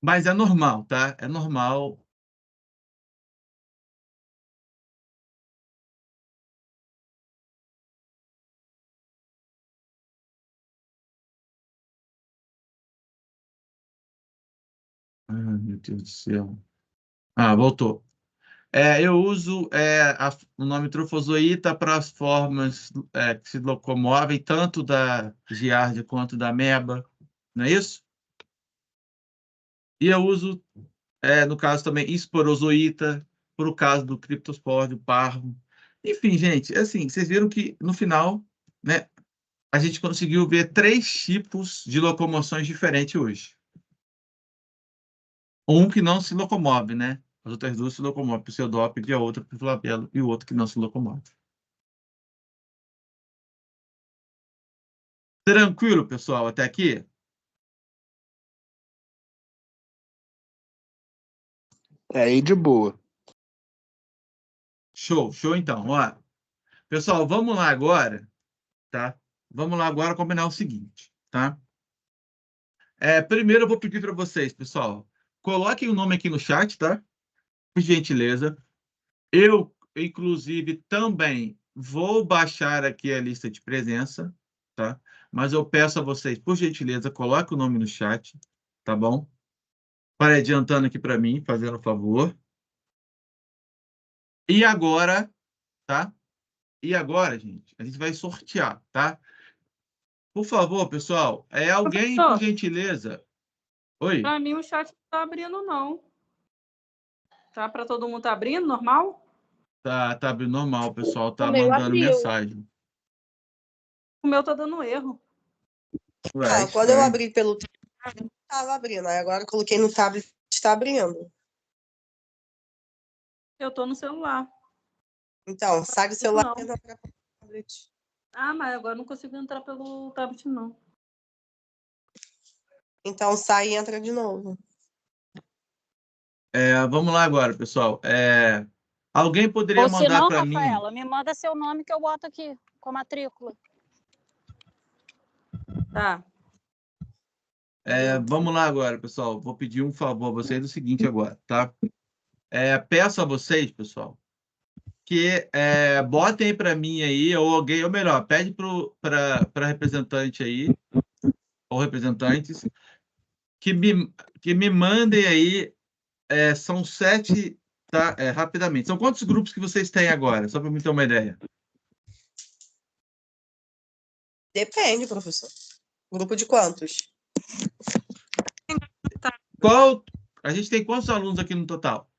Mas é normal, tá? É normal. Ai, meu Deus do céu. Voltou. Eu uso o nome trofozoíta para as formas que se locomovem, tanto da giardia quanto da ameba, não é isso? E eu uso, no caso também, esporozoíta, para o caso do criptospórdio, parvo. Enfim, gente, assim, vocês viram que no final, né, a gente conseguiu ver 3 tipos de locomoções diferentes hoje. Um que não se locomove, né? As outras 2 se locomovem, pseudópode, e a outra para flabelo, e o outro que não se locomove. Tranquilo, pessoal, até aqui? Aí de boa. Show então. Ó, pessoal, vamos lá agora, tá? Vamos lá agora combinar o seguinte, tá? Primeiro eu vou pedir para vocês, pessoal, coloquem o nome aqui no chat, tá? Por gentileza. Eu, inclusive, também vou baixar aqui a lista de presença, tá? Mas eu peço a vocês, por gentileza, coloquem o nome no chat, tá bom? Para adiantando aqui para mim, fazendo o favor. E agora, tá? E agora, gente, a gente vai sortear, tá? Por favor, pessoal, alguém, por Professor, gentileza. Oi? para mim o chat não está abrindo, não. Tá para todo mundo tá abrindo, normal? Tá abrindo normal, o pessoal tá O meu mandando abriu. mensagem. O meu tá dando erro. Ué, Quando eu estranho. abri pelo tablet, estava abrindo. Aí agora eu coloquei no tablet, está abrindo. Eu tô no celular. Então, sai do celular Não. e entra para o tablet. Mas agora eu não consigo entrar pelo tablet, não. Então, sai e entra de novo. Vamos lá agora, pessoal. Alguém poderia Ou se mandar não, para mim? Rafaela, me manda seu nome que eu boto aqui com a matrícula. Tá. Vamos lá agora, pessoal. Vou pedir um favor a vocês do seguinte agora, tá? Peço a vocês, pessoal, que botem para mim aí, ou alguém, ou melhor, pede para representante aí, ou representantes, que me mandem aí, são 7, tá? Rapidamente. São quantos grupos que vocês têm agora? Só para me ter uma ideia. Depende, professor. Grupo de quantos? A gente tem quantos alunos aqui no total?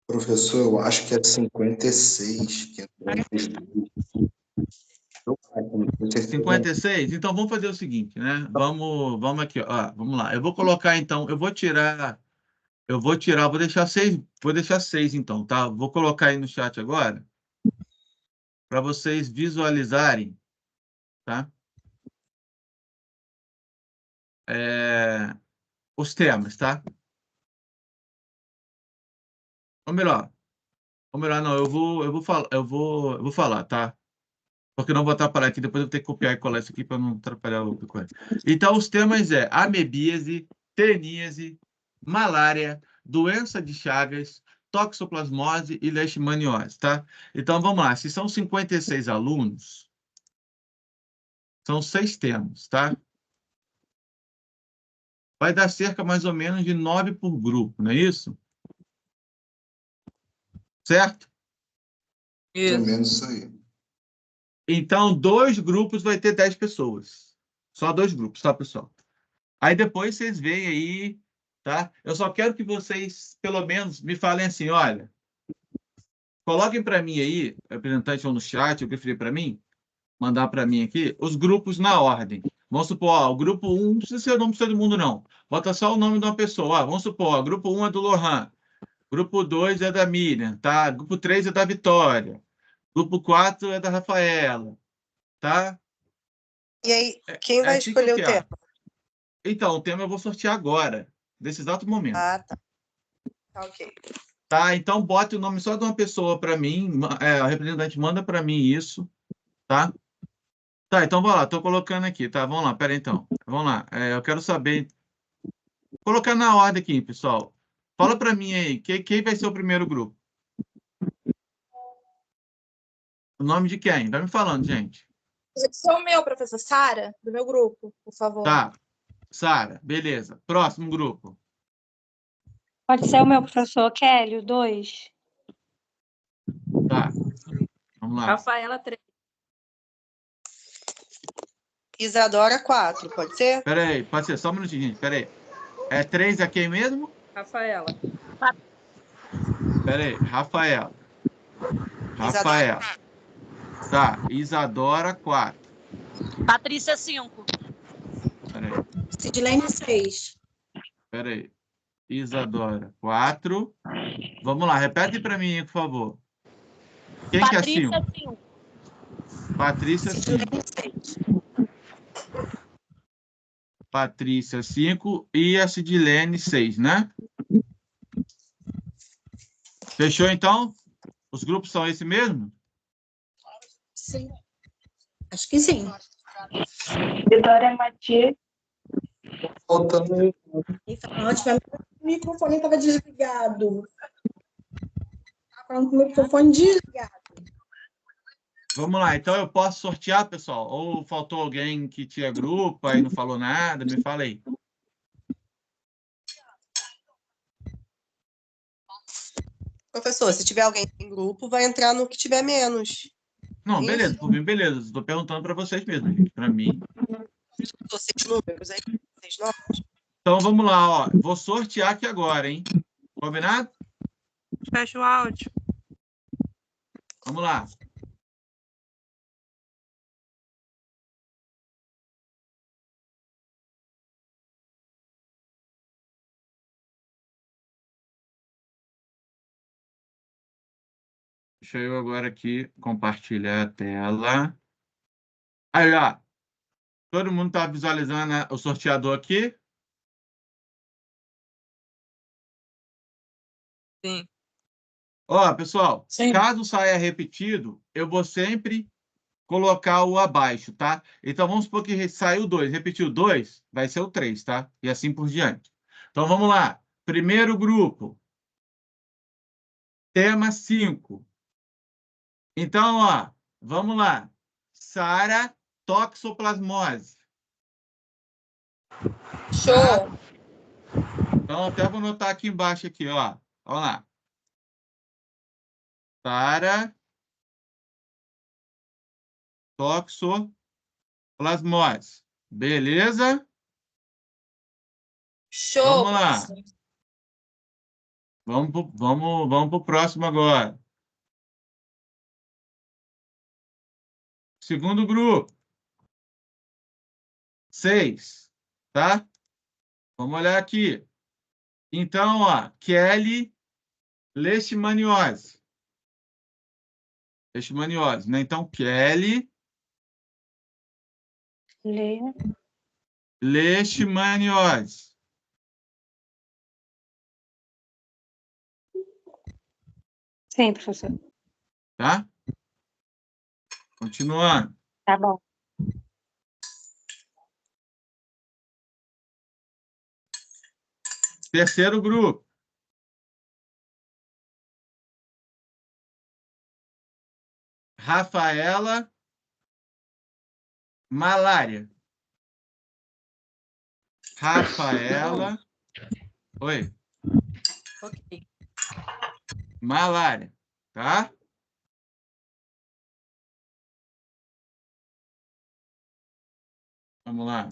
Professor, eu acho que é 56 que entrou no Facebook. 56? Então, vamos fazer o seguinte, né? Vamos aqui, ó. Vamos lá. Eu vou colocar, então, vou deixar 6, então, tá? Vou colocar aí no chat agora, para vocês visualizarem, tá? Os temas, tá? Ou melhor não, eu vou falar, tá? Porque não vou atrapalhar aqui, depois eu vou ter que copiar e colar isso aqui para não atrapalhar outra coisa. Então, os temas amebíase, teníase, malária, doença de Chagas, toxoplasmose e leishmaniose, tá? Então, vamos lá. Se são 56 alunos, são 6 temas, tá? Vai dar cerca mais ou menos de 9 por grupo, não é isso? Certo? Mais ou menos isso aí. Então, 2 grupos vai ter 10 pessoas. Só 2 grupos, tá, pessoal? Aí depois vocês veem aí, tá? Eu só quero que vocês, pelo menos, me falem assim, olha, coloquem para mim aí, representante ou no chat, eu preferi para mim, mandar para mim aqui, os grupos na ordem. Vamos supor, ó, o grupo 1, não precisa ser o nome de todo mundo, não. Bota só o nome de uma pessoa. Ó, vamos supor, ó, grupo 1 é do Lohan, grupo 2 é da Miriam, tá? Grupo 3 é da Vitória, grupo 4 é da Rafaela, tá? E aí, quem vai assim que eu escolher o quero. tema? Então, o tema eu vou sortear agora, nesse exato momento. Ah, tá. Ok. Tá, então bote o nome só de uma pessoa para mim, a representante manda para mim isso, tá? Tá, então vamos lá, estou colocando aqui, tá? Vamos lá, pera aí, então. Vamos lá, eu quero saber... Vou colocar na ordem aqui, pessoal. Fala para mim aí, quem vai ser o primeiro grupo? O nome de quem? Vai me falando, gente. Sou o meu, professor Sara, do meu grupo, por favor. Tá, Sara, beleza. Próximo grupo. Pode ser o meu professor Kelly, o 2. Tá, vamos lá. Rafaela 3. Isadora 4, pode ser? Pera aí, pode ser, só um minutinho, gente, pera aí. 3 é quem mesmo? Rafaela. Pera aí, Rafaela. Rafaela. Tá, Isadora 4. Patrícia 5. Pera aí. Sidlene 6. Pera aí. Isadora 4. Vamos lá, repete para mim, por favor. Quem Patrícia que é 5? 5. Patrícia 5. Patrícia 5 e a Sidlene 6, né? Fechou, então? Os grupos são esse mesmo? Sim. Acho que sim. Vitória Matias. Faltando. O microfone estava desligado. Estava falando com o microfone desligado. Vamos lá, então eu posso sortear, pessoal? Ou faltou alguém que tinha grupo, aí não falou nada? Me fala aí. Professor, se tiver alguém em grupo, vai entrar no que tiver menos. Não, beleza, por mim, beleza. Estou perguntando para vocês mesmo, gente. Para mim. Estou 6 números aí, 6 nomes. Então, vamos lá, ó. Vou sortear aqui agora, hein? Combinado? Fecha o áudio. Vamos lá. Deixa eu agora aqui compartilhar a tela. Aí, ó. Todo mundo está visualizando o sorteador aqui? Sim. Ó, pessoal, Sim. caso saia repetido, eu vou sempre colocar o abaixo, tá? Então, vamos supor que saiu 2, repetiu 2, vai ser o 3, tá? E assim por diante. Então, vamos lá. Primeiro grupo. Tema 5. Então, ó, vamos lá. Sara, toxoplasmose. Show! Tá? Então, até vou anotar aqui embaixo, aqui, ó. Vamos lá. Sara, toxoplasmose. Beleza? Show! Vamos lá. Vamos pro próximo agora. Segundo grupo. 6, tá? Vamos olhar aqui. Então, ó, Kelly, leishmaniose. Leishmaniose, né? Então, Kelly, leishmaniose. Sim, professor. Tá? Continuando. Tá bom. Terceiro grupo. Rafaela, malária. Rafaela. Oi. Ok. Malária. Tá? Vamos lá.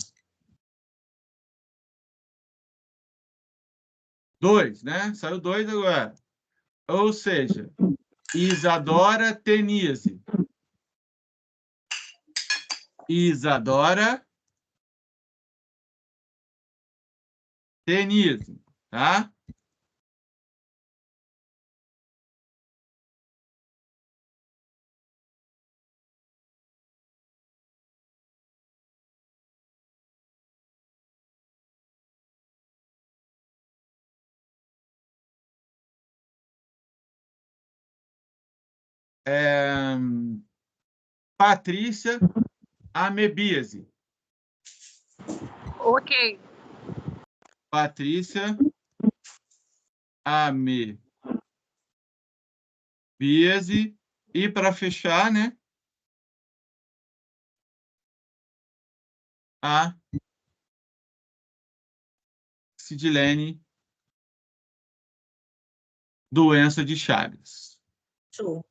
2, né? Saiu 2 agora. Ou seja, Isadora Tenise. Isadora Tenise, tá? Patrícia Amebíase. Ok. Patrícia Amebíase. E para fechar, né? A Sidilene, doença de Chagas. Show.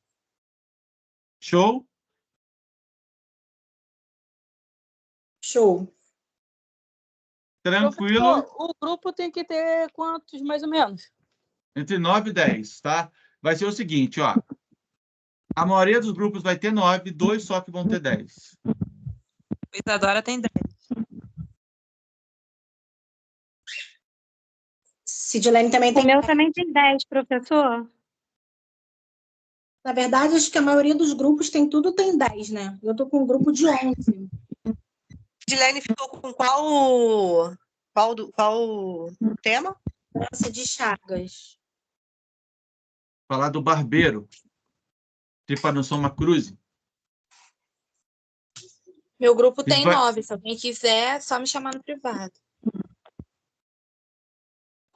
Show? Show. Tranquilo? Professor, o grupo tem que ter quantos, mais ou menos? Entre 9 e 10, tá? Vai ser o seguinte, ó. A maioria dos grupos vai ter 9, 2 só que vão ter 10. Isadora tem 10. Sidilene também O tem. meu também tem 10, professor. Na verdade, acho que a maioria dos grupos tem 10, né? Eu tô com um grupo de 11. Sidilene ficou com qual tema? Doença de Chagas. Falar do barbeiro. Trypanosoma cruzi. Meu grupo tem Vai- 9. Se alguém quiser, é só me chamar no privado.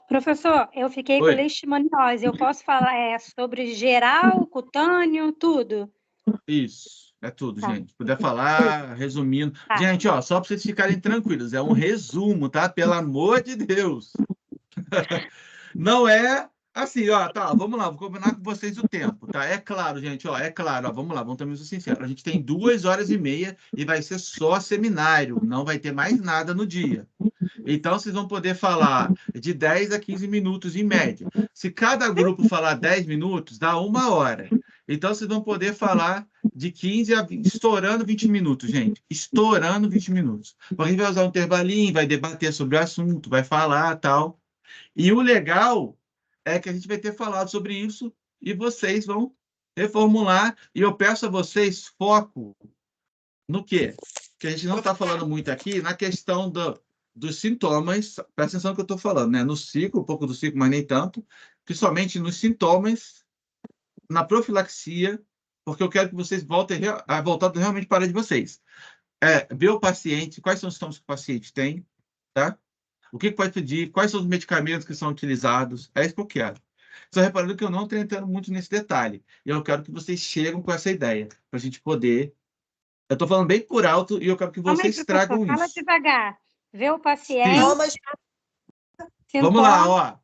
Professor, eu fiquei com Oi. leishmaniose. Eu posso falar sobre geral, cutâneo, tudo? Isso, é tudo, Tá. gente. Se puder falar, resumindo. Tá. Gente, ó, só para vocês ficarem tranquilos, é um resumo, tá? Pelo amor de Deus. Não é assim, ó, tá, vamos lá, vou combinar com vocês o tempo, tá? É claro, gente, ó, é claro, ó, vamos lá, vamos ter muito sincero. A gente tem 2h30 e vai ser só seminário, não vai ter mais nada no dia. Então, vocês vão poder falar de 10 a 15 minutos em média. Se cada grupo falar 10 minutos, dá 1 hora. Então, vocês vão poder falar de 15 a 20, estourando 20 minutos, gente. Estourando 20 minutos. Porque a gente vai usar um intervalinho, vai debater sobre o assunto, vai falar tal. E o legal é que a gente vai ter falado sobre isso e vocês vão reformular. E eu peço a vocês foco no quê? Que a gente não está falando muito aqui na questão dos sintomas. Presta atenção no que eu estou falando, né? No ciclo, um pouco do ciclo, mas nem tanto. Principalmente nos sintomas, na profilaxia, porque eu quero que vocês voltem a voltar realmente para de vocês. Ver o paciente, quais são os sintomas que o paciente tem, tá? O que pode pedir, quais são os medicamentos que são utilizados, é isso que eu quero. Só reparando que eu não estou entrando muito nesse detalhe. E eu quero que vocês cheguem com essa ideia, para a gente poder. Eu estou falando bem por alto e eu quero que Calma aí, vocês professor, tragam fala isso. devagar. Vê o Sim. paciente, Vamos lá, sintomas.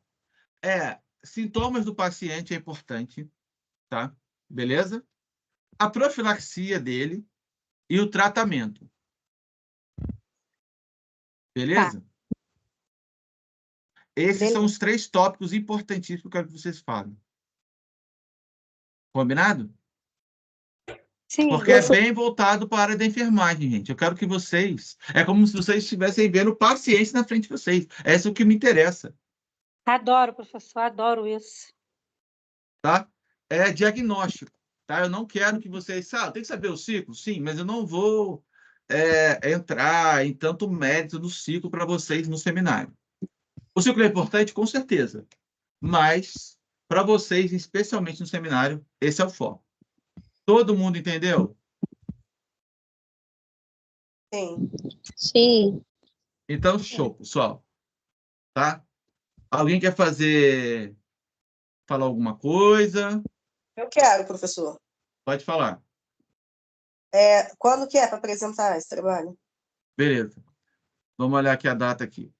ó. Sintomas do paciente é importante, tá? Beleza? A profilaxia dele e o tratamento. Beleza? Esses são os 3 tópicos importantíssimos que eu quero que vocês falem. Combinado? Sim. Porque é bem voltado para a área da enfermagem, gente. Eu quero que vocês... É como se vocês estivessem vendo pacientes na frente de vocês. É isso que me interessa, Adoro, professor, adoro isso. tá? É diagnóstico, tá? Eu não quero que vocês... tem que saber o ciclo? Sim, mas eu não vou entrar em tanto mérito do ciclo para vocês no seminário. O ciclo é importante, com certeza. Mas, para vocês, especialmente no seminário, esse é o foco. Todo mundo entendeu? Sim. Sim. Então, show, pessoal. Tá? Alguém quer falar alguma coisa? Eu quero, professor. Pode falar. Quando que é para apresentar esse trabalho? Beleza. Vamos olhar aqui a data aqui.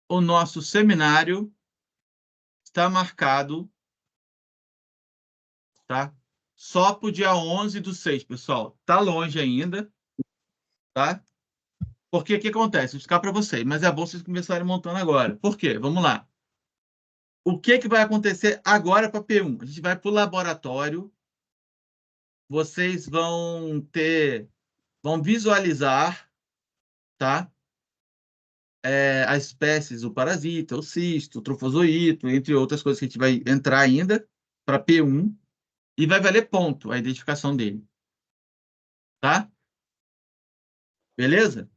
O nosso seminário está marcado, tá? Só para o dia 11/6, pessoal. Está longe ainda, tá? Porque o que acontece? Vou explicar para vocês, mas é bom vocês começarem montando agora. Por quê? Vamos lá. O que vai acontecer agora para P1? A gente vai para o laboratório. Vocês vão visualizar, tá? As espécies, o parasita, o cisto, o trofozoito, entre outras coisas que a gente vai entrar ainda para P1, e vai valer ponto a identificação dele. Tá? Beleza?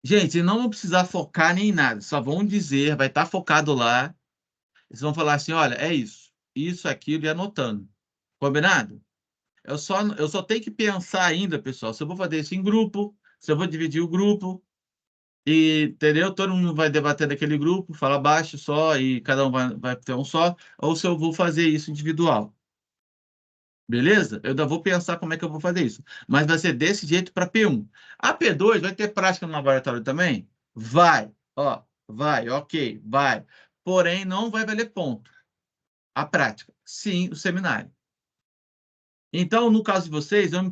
Gente, não vão precisar focar nem em nada, só vão dizer, vai estar focado lá, eles vão falar assim, olha, é isso, aquilo, e anotando. Combinado? Eu só tenho que pensar ainda, pessoal, se eu vou fazer isso em grupo, se eu vou dividir o grupo, entendeu? Todo mundo vai debater naquele grupo, fala baixo só, e cada um vai ter um só, ou se eu vou fazer isso individual. Beleza? Eu ainda vou pensar como é que eu vou fazer isso. Mas vai ser desse jeito para P1. A P2 vai ter prática no laboratório também? Vai. Ó, vai, ok, vai. Porém, não vai valer ponto. A prática. Sim, o seminário. Então, no caso de vocês, eu me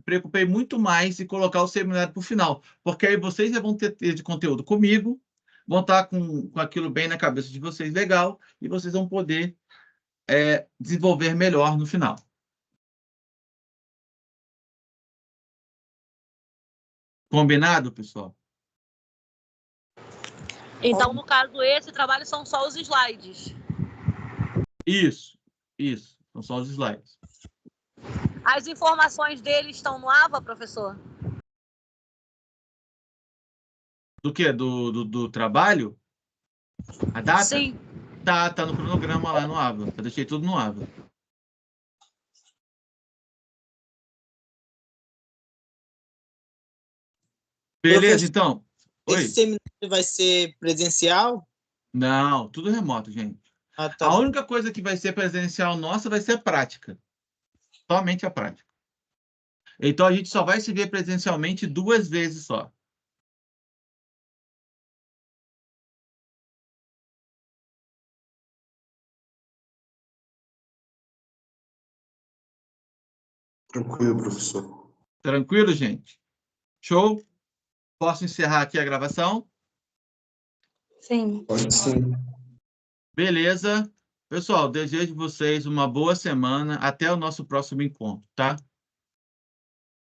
preocupei muito mais em colocar o seminário para o final, porque aí vocês já vão ter de conteúdo comigo, vão estar com aquilo bem na cabeça de vocês, legal, e vocês vão poder desenvolver melhor no final. Combinado, pessoal? Então, no caso, esse trabalho são só os slides. Isso. São só os slides. As informações dele estão no AVA, professor? Do quê? Do trabalho? A data? Sim. Tá no cronograma lá no AVA. Eu deixei tudo no AVA. Beleza, então? Oi? Esse seminário vai ser presencial? Não, tudo remoto, gente. Ah, tá A bom. única coisa que vai ser presencial nossa vai ser a prática. Somente a prática. Então, a gente só vai se ver presencialmente 2 vezes só. Tranquilo, professor. Tranquilo, gente? Show? Posso encerrar aqui a gravação? Sim. Pode sim. Beleza. Pessoal, desejo vocês uma boa semana. Até o nosso próximo encontro, tá?